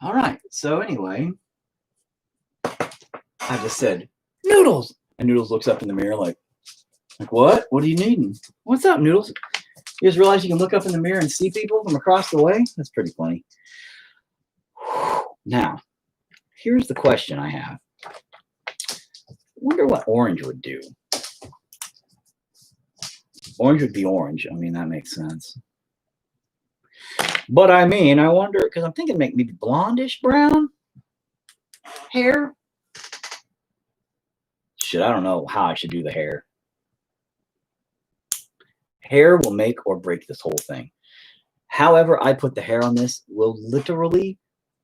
All right. So anyway, I just said, Noodles. And Noodles looks up in the mirror like what? What are you needing? What's up, Noodles? You just realize you can look up in the mirror and see people from across the way? That's pretty funny. Now, here's the question I have. I wonder what orange would do. Orange would be orange. I mean, that makes sense. But I mean, I wonder, because I'm thinking maybe blondish brown hair. Shit, I don't know how I should do the hair. Hair will make or break this whole thing. However I put the hair on this will literally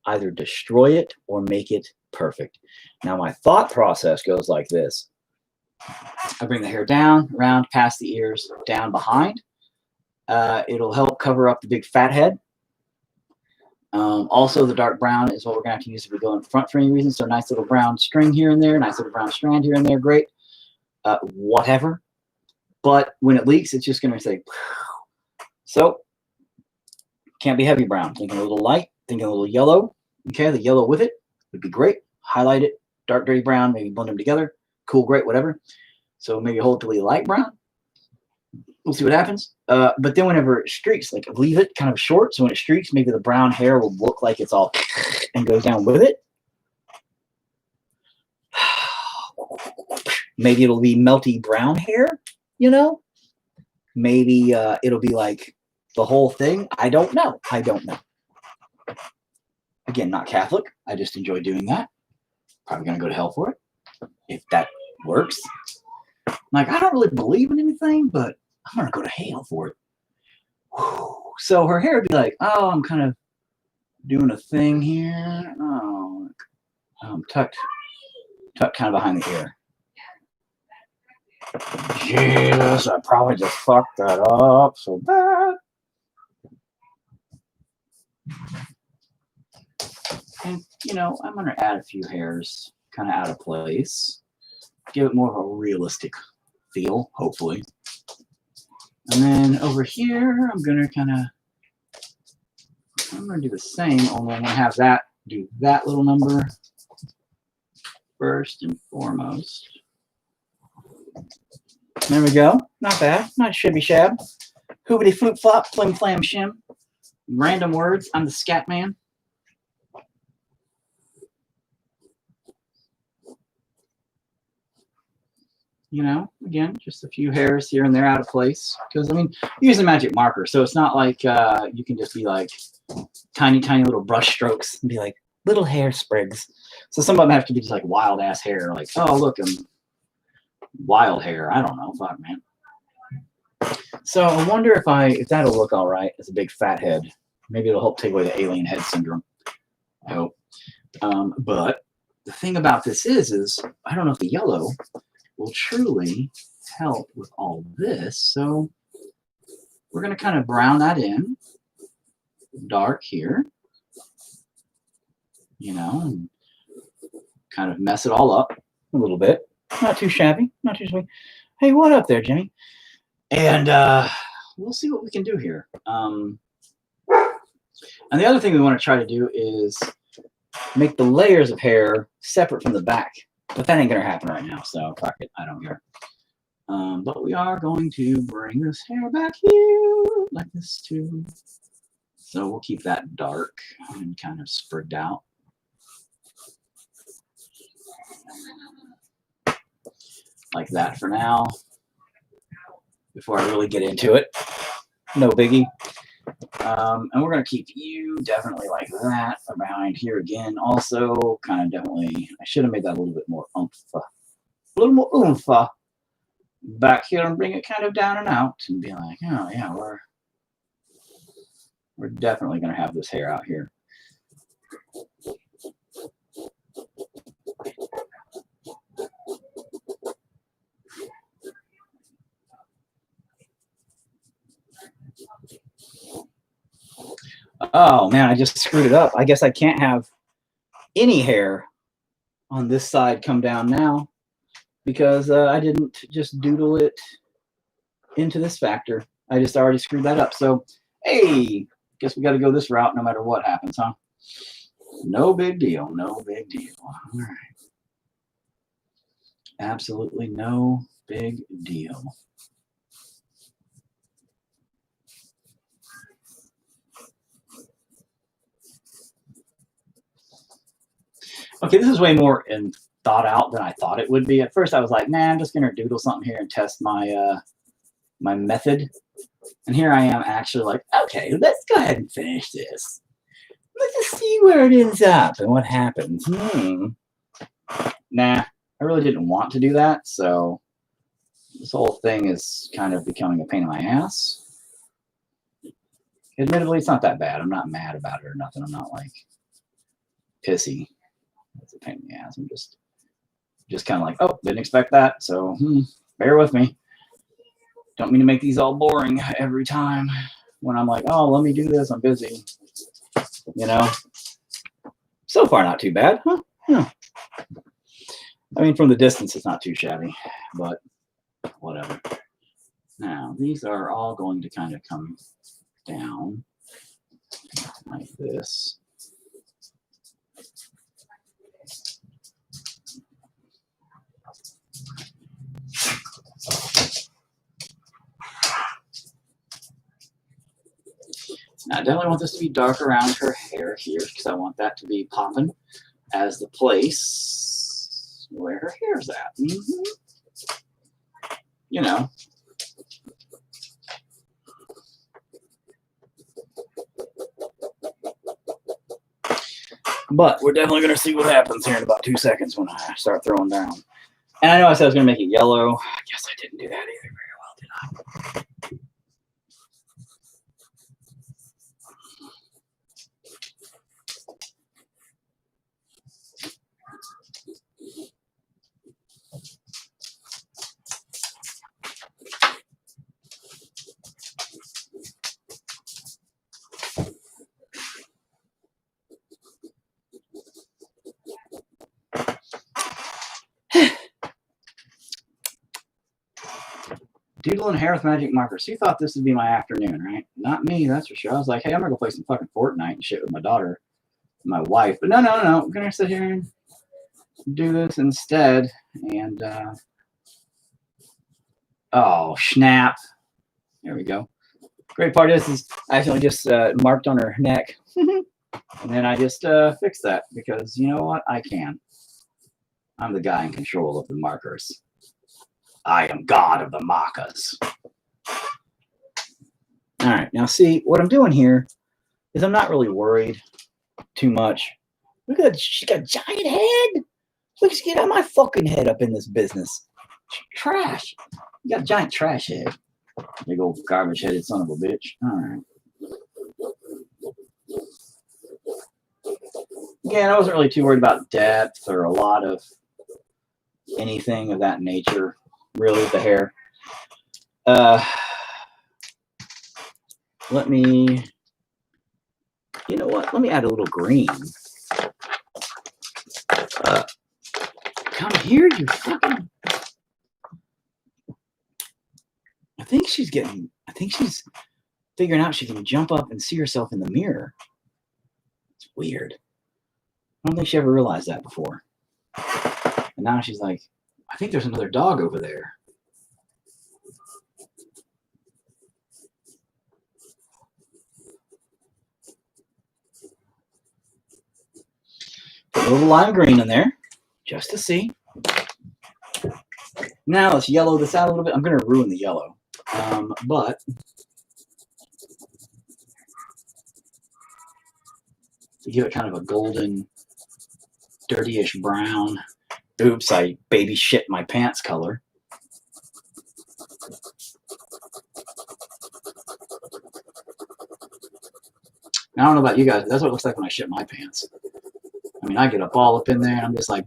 either destroy it or make it perfect. Now, my thought process goes like this. I bring the hair down, around, past the ears, down behind. It'll help cover up the big fat head. Also, the dark brown is what we're going to have to use if we go in front for any reason. So, nice little brown string here and there, nice little brown strand here and there, great. Whatever. But when it leaks, it's just going to say, so, can't be heavy brown. Thinking a little light, thinking a little yellow. Okay, the yellow with it would be great. Highlight it, dark, dirty brown, maybe blend them together. Cool, great, whatever. So maybe hold it to a light brown. We'll see what happens. But then whenever it streaks, like leave it kind of short. So when it streaks, maybe the brown hair will look like it's all and goes down with it. Maybe it'll be melty brown hair, you know? Maybe it'll be like the whole thing. I don't know. I don't know. Again, not Catholic. I just enjoy doing that. Probably going to go to hell for it if that works. Like, I don't really believe in anything, but I'm going to go to hell for it. So her hair would be like, oh, I'm kind of doing a thing here. Oh, tucked kind of behind the ear. Jesus, I probably just fucked that up so bad. And, you know, I'm going to add a few hairs kind of out of place. Give it more of a realistic feel, hopefully. And then over here, I'm going to do the same, only I'm going to have that do that little number first and foremost. There we go. Not bad. Not shibby shab. Hoobity floop flop, flim flam shim. Random words. I'm the scat man. You know, again, just a few hairs here and there out of place. Because, I mean, you use a magic marker, so it's not like you can just be like tiny, tiny little brush strokes and be like little hair sprigs. So some of them have to be just like wild ass hair, like, oh, look, I'm wild hair. I don't know. Fuck, man. So I wonder if that'll look all right as a big fat head. Maybe it'll help take away the alien head syndrome. I hope. But the thing about this is I don't know if the yellow will truly help with all this. So we're going to kind of brown that in dark here, you know, and kind of mess it all up a little bit. Not too shabby, not too sweet. Hey, what up there, Jimmy? And we'll see what we can do here. And the other thing we want to try to do is make the layers of hair separate from the back. But that ain't going to happen right now, so fuck it. I don't care. But we are going to bring this hair back here like this too. So we'll keep that dark and kind of sprigged out. Like that for now. Before I really get into it. No biggie. And we're going to keep you definitely like that behind here again. Also, kind of definitely, I should have made that a little bit more oomph. A little more oomph back here and bring it kind of down and out and be like, oh yeah, we're definitely going to have this hair out here. Oh man, I just screwed it up. I guess I can't have any hair on this side come down now because I didn't just doodle it into this factor. I just already screwed that up. So, hey, guess we got to go this route no matter what happens, huh? No big deal. No big deal. All right. Absolutely no big deal. Okay, this is way more thought out than I thought it would be. At first, I was like, "Nah, I'm just gonna doodle something here and test my my method." And here I am, actually like, "Okay, let's go ahead and finish this. Let's just see where it ends up and what happens." Nah, I really didn't want to do that, so this whole thing is kind of becoming a pain in my ass. Admittedly, it's not that bad. I'm not mad about it or nothing. I'm not like pissy. It's a pain in the ass. I'm just kind of like, oh, didn't expect that. So bear with me. Don't mean to make these all boring every time when I'm like, oh, let me do this. I'm busy. You know, so far not too bad, huh? Yeah. I mean, from the distance, it's not too shabby, but whatever. Now, these are all going to kind of come down like this. Now, I definitely want this to be dark around her hair here because I want that to be popping as the place where her hair's at. You know. But we're definitely going to see what happens here in about 2 seconds when I start throwing down. And I know I said I was going to make it yellow. I guess I didn't do that either very well, did I? Doodling hair with magic markers. You thought this would be my afternoon, right? Not me, that's for sure. I was like, hey, I'm gonna go play some fucking Fortnite and shit with my daughter, my wife. But no. I'm gonna sit here and do this instead. And oh snap! There we go. Great part is I actually just marked on her neck, and then I just fixed that because you know what? I can. I'm the guy in control of the markers. I am God of the Macas. All right, now see, what I'm doing here is I'm not really worried too much. Look at that, she got a giant head. Look, she got my fucking head up in this business. Trash. You got a giant trash head. Big old garbage-headed son of a bitch. All right. Again, I wasn't really too worried about depth or a lot of anything of that nature, really, with the hair. Let me, you know what? Let me add a little green. Come here, you fucking. I think she's figuring out she can jump up and see herself in the mirror. It's weird. I don't think she ever realized that before. And now she's like, I think there's another dog over there. Put a little lime green in there, just to see. Now let's yellow this out a little bit. I'm going to ruin the yellow. But to give it kind of a golden, dirty-ish brown. Oops, I baby shit my pants color. Now, I don't know about you guys, but that's what it looks like when I shit my pants. I mean, I get up all up in there, and I'm just like,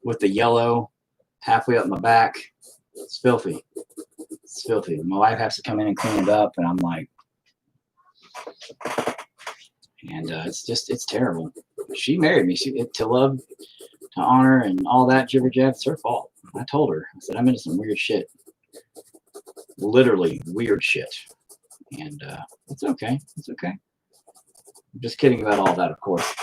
with the yellow halfway up my back. It's filthy. It's filthy. My wife has to come in and clean it up, and I'm like, and it's terrible. She married me to love, to honor, and all that jibber jab. It's her fault. I told her. I said, I'm into some weird shit. Literally weird shit. And it's okay. It's okay. I'm just kidding about all that, of course.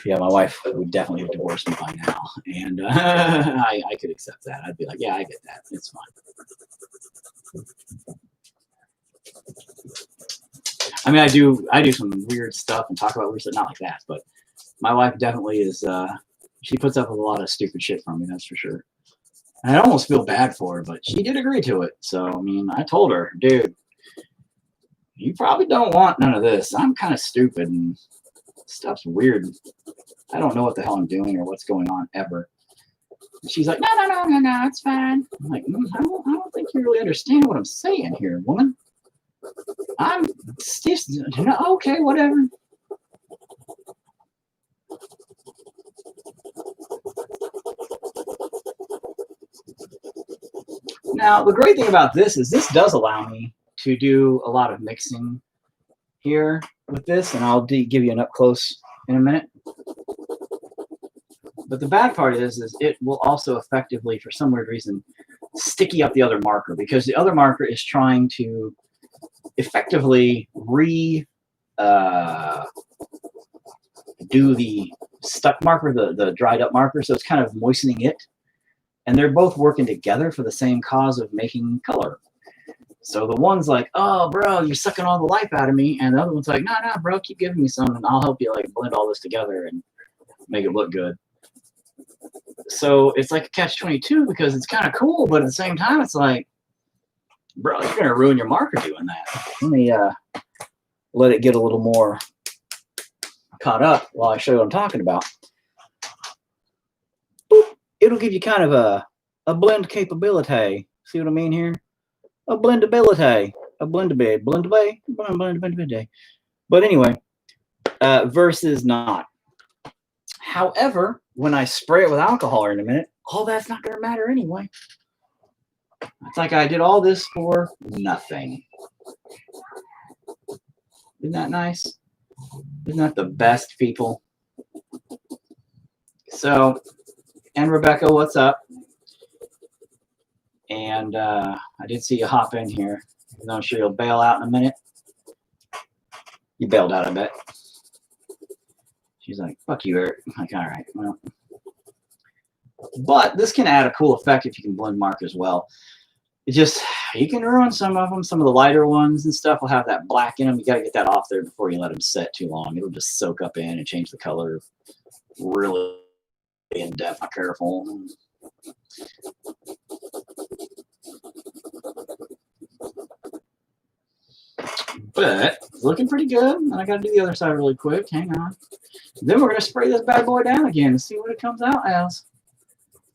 Yeah, my wife would definitely have divorced me by now. And I could accept that. I'd be like, yeah, I get that. It's fine. I mean, I do some weird stuff and talk about weird stuff, not like that, but my wife definitely is, she puts up with a lot of stupid shit from me, that's for sure. And I almost feel bad for her, but she did agree to it. So, I mean, I told her, dude, you probably don't want none of this. I'm kind of stupid and stuff's weird. I don't know what the hell I'm doing or what's going on ever. And she's like, no, it's fine. I'm like, I don't think you really understand what I'm saying here, woman. I'm just, okay, whatever. Now, the great thing about this is this does allow me to do a lot of mixing here with this, and I'll give you an up close in a minute. But the bad part is it will also effectively, for some weird reason, sticky up the other marker, because the other marker is trying to effectively do the stuck marker, the dried up marker, so it's kind of moistening it. And they're both working together for the same cause of making color. So the one's like, oh, bro, you're sucking all the life out of me. And the other one's like, no, bro, keep giving me some, and I'll help you like blend all this together and make it look good. So it's like a catch-22 because it's kind of cool, but at the same time, it's like, bro, you're going to ruin your marker doing that. Let me let it get a little more caught up while I show you what I'm talking about. Boop. It'll give you kind of a blend capability. See what I mean here? A blendability. A blendability. But anyway, versus not. However, when I spray it with alcohol in a minute, all that's not going to matter anyway. It's like I did all this for nothing. Isn't that nice? Isn't that the best, people? So, and Rebecca, what's up? And I did see you hop in here. I'm sure you'll bail out in a minute. You bailed out, I bet. She's like, fuck you, Eric. I'm like, all right, well. But this can add a cool effect if you can blend markers well. It just, you can ruin some of them. Some of the lighter ones and stuff will have that black in them. You got to get that off there before you let them set too long. It'll just soak up in and change the color really in depth. Be careful. But looking pretty good. And I got to do the other side really quick. Hang on. Then we're going to spray this bad boy down again and see what it comes out as.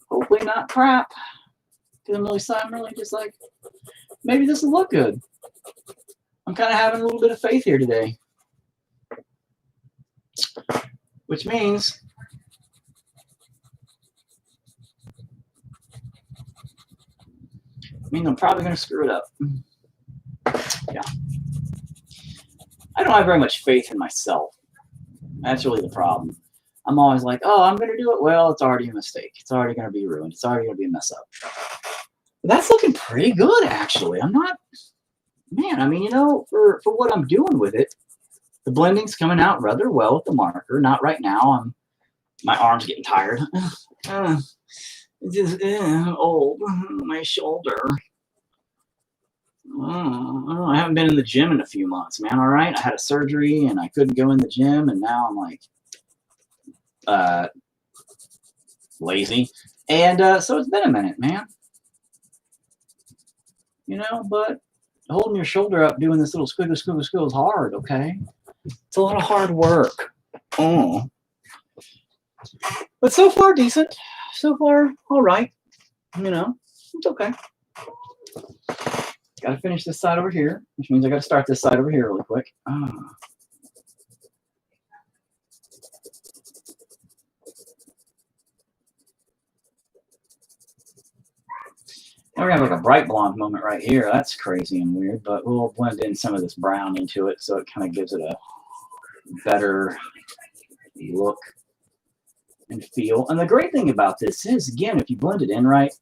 Hopefully not crap. Because I'm really just like, maybe this will look good. I'm kind of having a little bit of faith here today. Which means I'm probably going to screw it up. Yeah. I don't have very much faith in myself. That's really the problem. I'm always like, oh, I'm going to do it. Well, it's already a mistake. It's already going to be ruined. It's already going to be a mess up. But that's looking pretty good, actually. I'm not, man, I mean, you know, for what I'm doing with it, the blending's coming out rather well with the marker. Not right now. My arm's getting tired. Just old. My shoulder. Oh, I haven't been in the gym in a few months, man. All right. I had a surgery and I couldn't go in the gym, and now I'm like lazy. And so it's been a minute, man. You know, but holding your shoulder up doing this little squiggle is hard, okay? It's a lot of hard work. Oh. But so far decent. So far all right. You know, it's okay. Got to finish this side over here, which means I got to start this side over here really quick. Now we're going to have like a bright blonde moment right here. That's crazy and weird, but we'll blend in some of this brown into it so it kind of gives it a better look and feel. And the great thing about this is, again, if you blend it in right,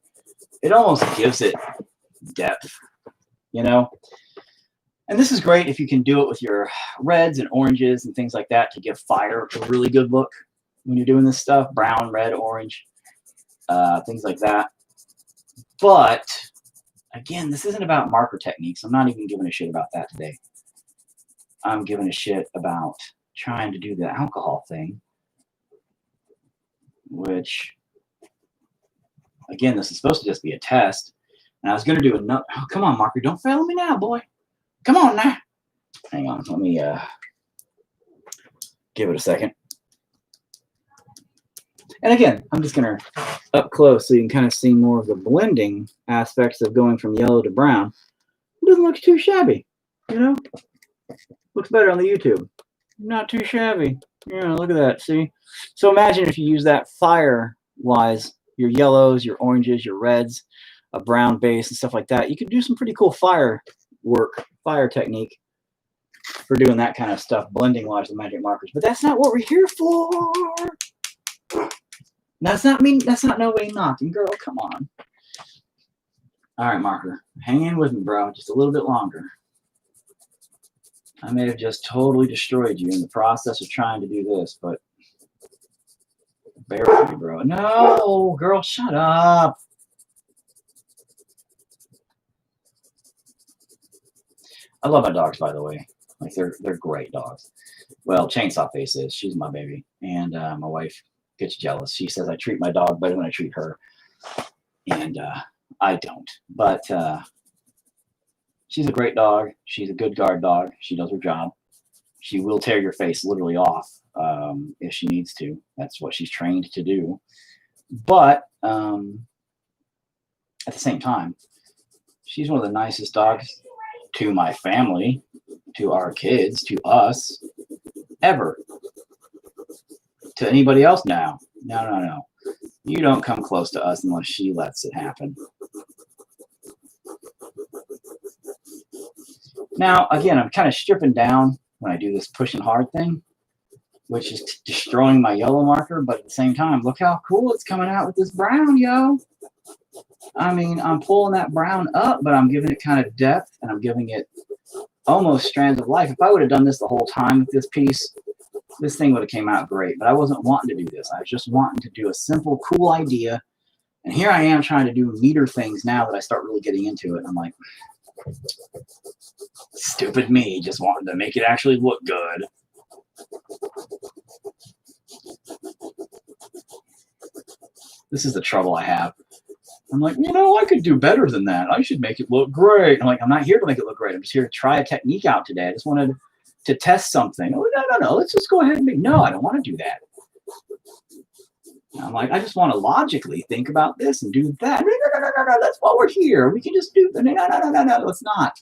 it almost gives it depth, you know? And this is great if you can do it with your reds and oranges and things like that to give fire a really good look when you're doing this stuff. Brown, red, orange, things like that. But, again, this isn't about marker techniques. I'm not even giving a shit about that today. I'm giving a shit about trying to do the alcohol thing, which, again, this is supposed to just be a test. And I was going to do another. Oh, come on, marker. Don't fail me now, boy. Come on now. Hang on. Let me give it a second. And again, I'm just going to up close so you can kind of see more of the blending aspects of going from yellow to brown. It doesn't look too shabby, you know? Looks better on the YouTube. Not too shabby. Yeah, look at that, see? So imagine if you use that fire-wise, your yellows, your oranges, your reds, a brown base and stuff like that. You could do some pretty cool fire work, fire technique for doing that kind of stuff, blending-wise with magic markers. But that's not what we're here for. That's not me. That's not no way knocking, girl. Come on. All right, marker. Hang in with me, bro. Just a little bit longer. I may have just totally destroyed you in the process of trying to do this, but bear with me, bro. No, girl, shut up. I love my dogs, by the way. Like they're great dogs. Well, Chainsaw Face is. She's my baby, and my wife gets jealous. She says I treat my dog better than I treat her, and I don't. But she's a great dog. She's a good guard dog. She does her job. She will tear your face literally off if she needs to. That's what she's trained to do. But at the same time, she's one of the nicest dogs to my family, to our kids, to us, ever. To anybody else? No. No. You don't come close to us unless she lets it happen. Now, again, I'm kind of stripping down when I do this pushing hard thing, which is destroying my yellow marker, but at the same time, look how cool it's coming out with this brown, yo. I mean, I'm pulling that brown up, but I'm giving it kind of depth, and I'm giving it almost strands of life. If I would have done this the whole time with this piece, this thing would have came out great, but I wasn't wanting to do this. I was just wanting to do a simple, cool idea, and here I am trying to do neater things now that I start really getting into it. I'm like, stupid me, just wanting to make it actually look good. This is the trouble I have. I'm like, you know, I could do better than that. I should make it look great. I'm like, I'm not here to make it look great. I'm just here to try a technique out today. I just wanted to test something. Oh, no. Let's just go ahead and make. No, I don't want to do that. I'm like, I just want to logically think about this and do that. No. That's why we're here. We can just do. No. Let's not.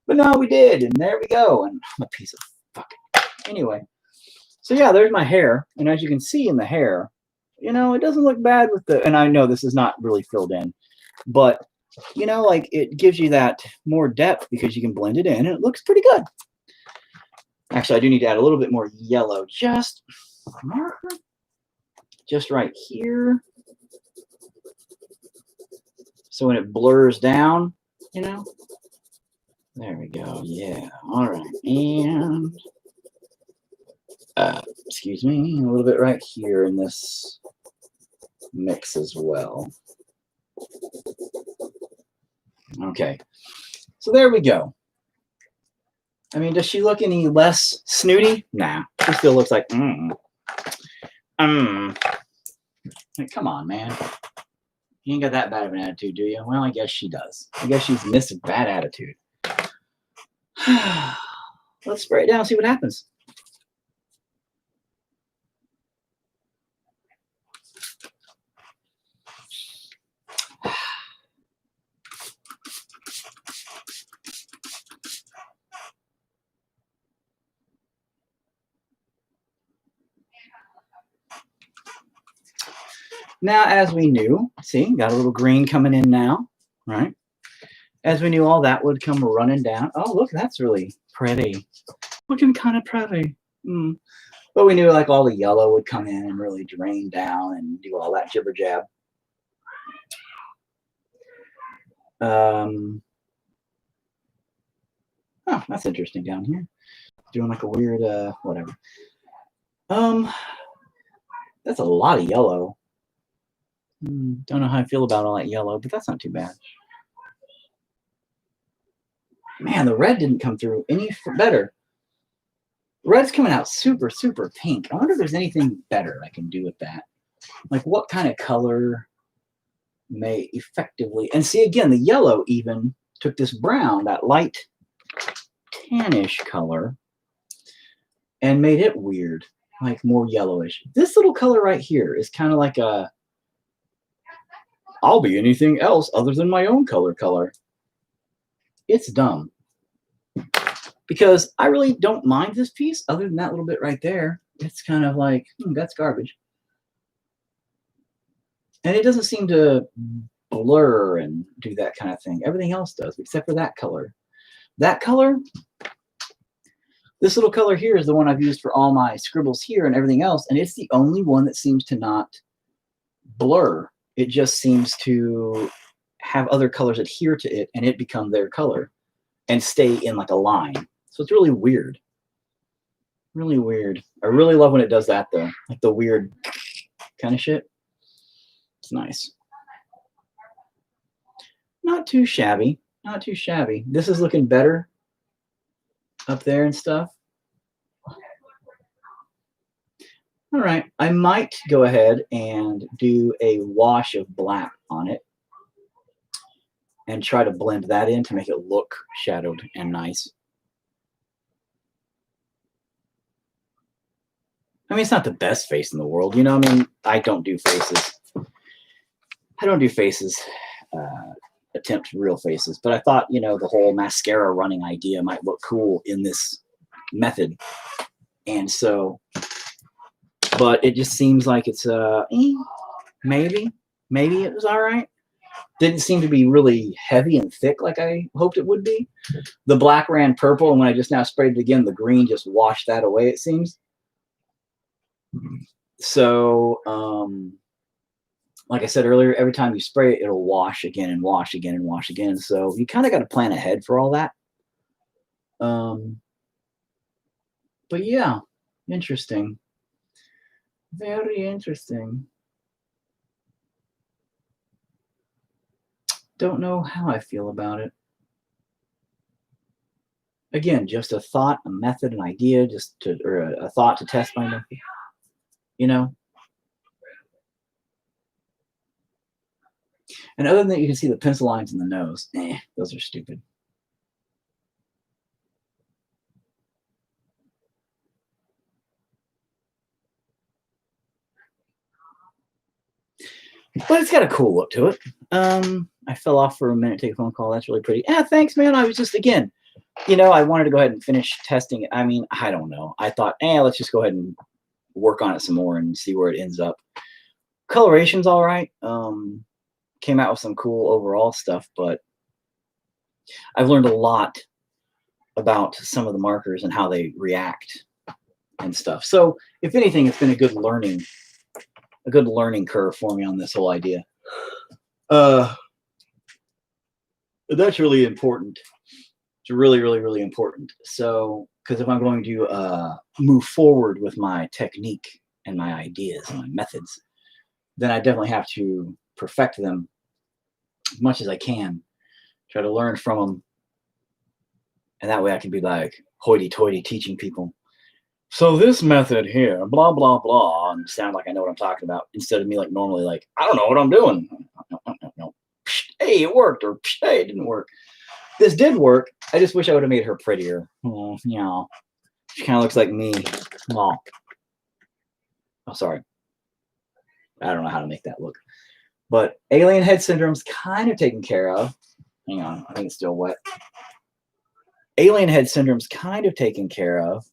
But no, we did, and there we go. And I'm a piece of fucking. Anyway, so yeah, there's my hair, and as you can see in the hair, you know, it doesn't look bad with the. And I know this is not really filled in, but you know, like it gives you that more depth because you can blend it in, and it looks pretty good. Actually, I do need to add a little bit more yellow, just right here, so when it blurs down, you know. There we go. Yeah. All right. And excuse me, a little bit right here in this mix as well. Okay. So there we go. I mean, does she look any less snooty? Nah. She still looks like Like, come on, man. You ain't got that bad of an attitude, do you? Well, I guess she does. I guess she's missed a bad attitude. Let's spray it down and see what happens. Now, as we knew, see, got a little green coming in now, right? As we knew, all that would come running down. Oh, look, that's really pretty. Looking kind of pretty. But we knew like all the yellow would come in and really drain down and do all that jibber jab. Oh, that's interesting down here. Doing like a weird, whatever. That's a lot of yellow. Don't know how I feel about all that yellow, but that's not too bad. Man, the red didn't come through any better. Red's coming out super, super pink. I wonder if there's anything better I can do with that. Like what kind of color may effectively... And see, again, the yellow even took this brown, that light tannish color, and made it weird, like more yellowish. This little color right here is kind of like a... I'll be anything else other than my own color. It's dumb. Because I really don't mind this piece other than that little bit right there. It's kind of like, that's garbage. And it doesn't seem to blur and do that kind of thing. Everything else does, except for that color. That color, this little color here is the one I've used for all my scribbles here and everything else. And it's the only one that seems to not blur. It just seems to have other colors adhere to it and it become their color and stay in like a line. So it's really weird. Really weird. I really love when it does that though. Like the weird kind of shit. It's nice. Not too shabby. Not too shabby. This is looking better up there and stuff. All right. I might go ahead and do a wash of black on it and try to blend that in to make it look shadowed and nice. I mean, it's not the best face in the world, you know. I mean, I don't do faces. I don't do faces, attempt real faces. But I thought, you know, the whole mascara running idea might look cool in this method. And so, but it just seems like it's, maybe it was all right. Didn't seem to be really heavy and thick like I hoped it would be. The black ran purple, and when I just now sprayed it again, the green just washed that away, it seems. So, like I said earlier, every time you spray it, it'll wash again and wash again and wash again. So you kind of got to plan ahead for all that. But yeah, interesting. Very interesting. Don't know how I feel about it. Again, just a thought, a method, an idea, or a thought to test my method. You know, And other than that, you can see the pencil lines in the nose. Those are stupid. But it's got a cool look to it. I fell off for a minute to take a phone call. That's really pretty. Yeah, thanks, man. I was just, again, I wanted to go ahead and finish testing it. I mean, I don't know. I thought, let's just go ahead and work on it some more and see where it ends up. Coloration's all right. Came out with some cool overall stuff, but I've learned a lot about some of the markers and how they react and stuff. So if anything, it's been a good learning curve for me on this whole idea. That's really important. It's really, really, really important. So, because if I'm going to move forward with my technique and my ideas and my methods, then I definitely have to perfect them as much as I can. Try to learn from them. And that way I can be like hoity-toity teaching people. So this method here, blah, blah, blah, and sound like I know what I'm talking about, instead of me like normally like, I don't know what I'm doing. No. Hey, it worked, or hey, it didn't work. This did work. I just wish I would have made her prettier. Oh, yeah. She kind of looks like me. Oh, sorry. I don't know how to make that look. But alien head syndrome's kind of taken care of. Hang on, I think it's still wet. Alien head syndrome's kind of taken care of.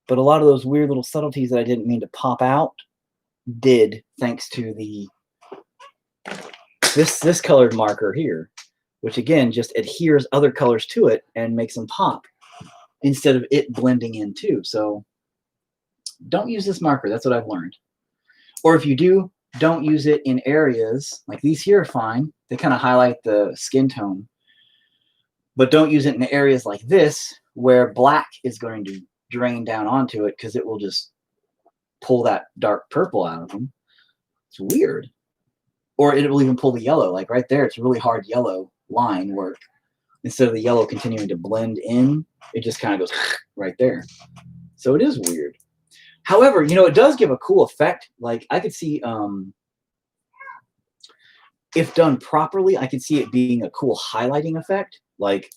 But a lot of those weird little subtleties that I didn't mean to pop out did, thanks to this colored marker here, which again just adheres other colors to it and makes them pop instead of it blending in too. So don't use this marker. That's what I've learned. Or if you do, don't use it in areas like these here are fine. They kind of highlight the skin tone. But don't use it in areas like this where black is going to drain down onto it, because it will just pull that dark purple out of them. It's weird. Or it will even pull the yellow. Like right there, it's a really hard yellow line where instead of the yellow continuing to blend in, it just kind of goes right there. So it is weird. However, it does give a cool effect. Like I could see, if done properly, I could see it being a cool highlighting effect, like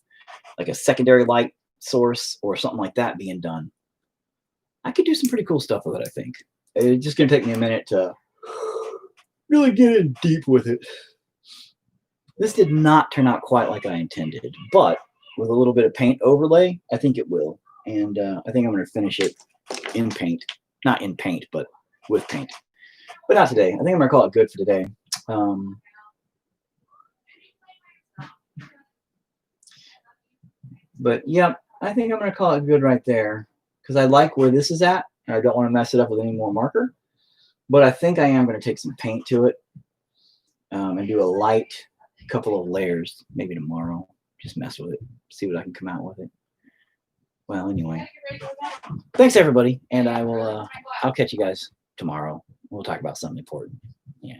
a secondary light source or something like that being done. I could do some pretty cool stuff with it, I think. It's just going to take me a minute to really get in deep with it. This did not turn out quite like I intended, but with a little bit of paint overlay, I think it will. And I think I'm going to finish it in paint. Not in paint, but with paint. But not today. I think I'm going to call it good for today. But yeah, I think I'm going to call it good right there, because I like where this is at, and I don't want to mess it up with any more marker. But I think I am going to take some paint to it and do a light couple of layers, maybe tomorrow. Just mess with it, see what I can come out with it. Well, anyway, thanks everybody, and I'll catch you guys tomorrow. We'll talk about something important. Yeah.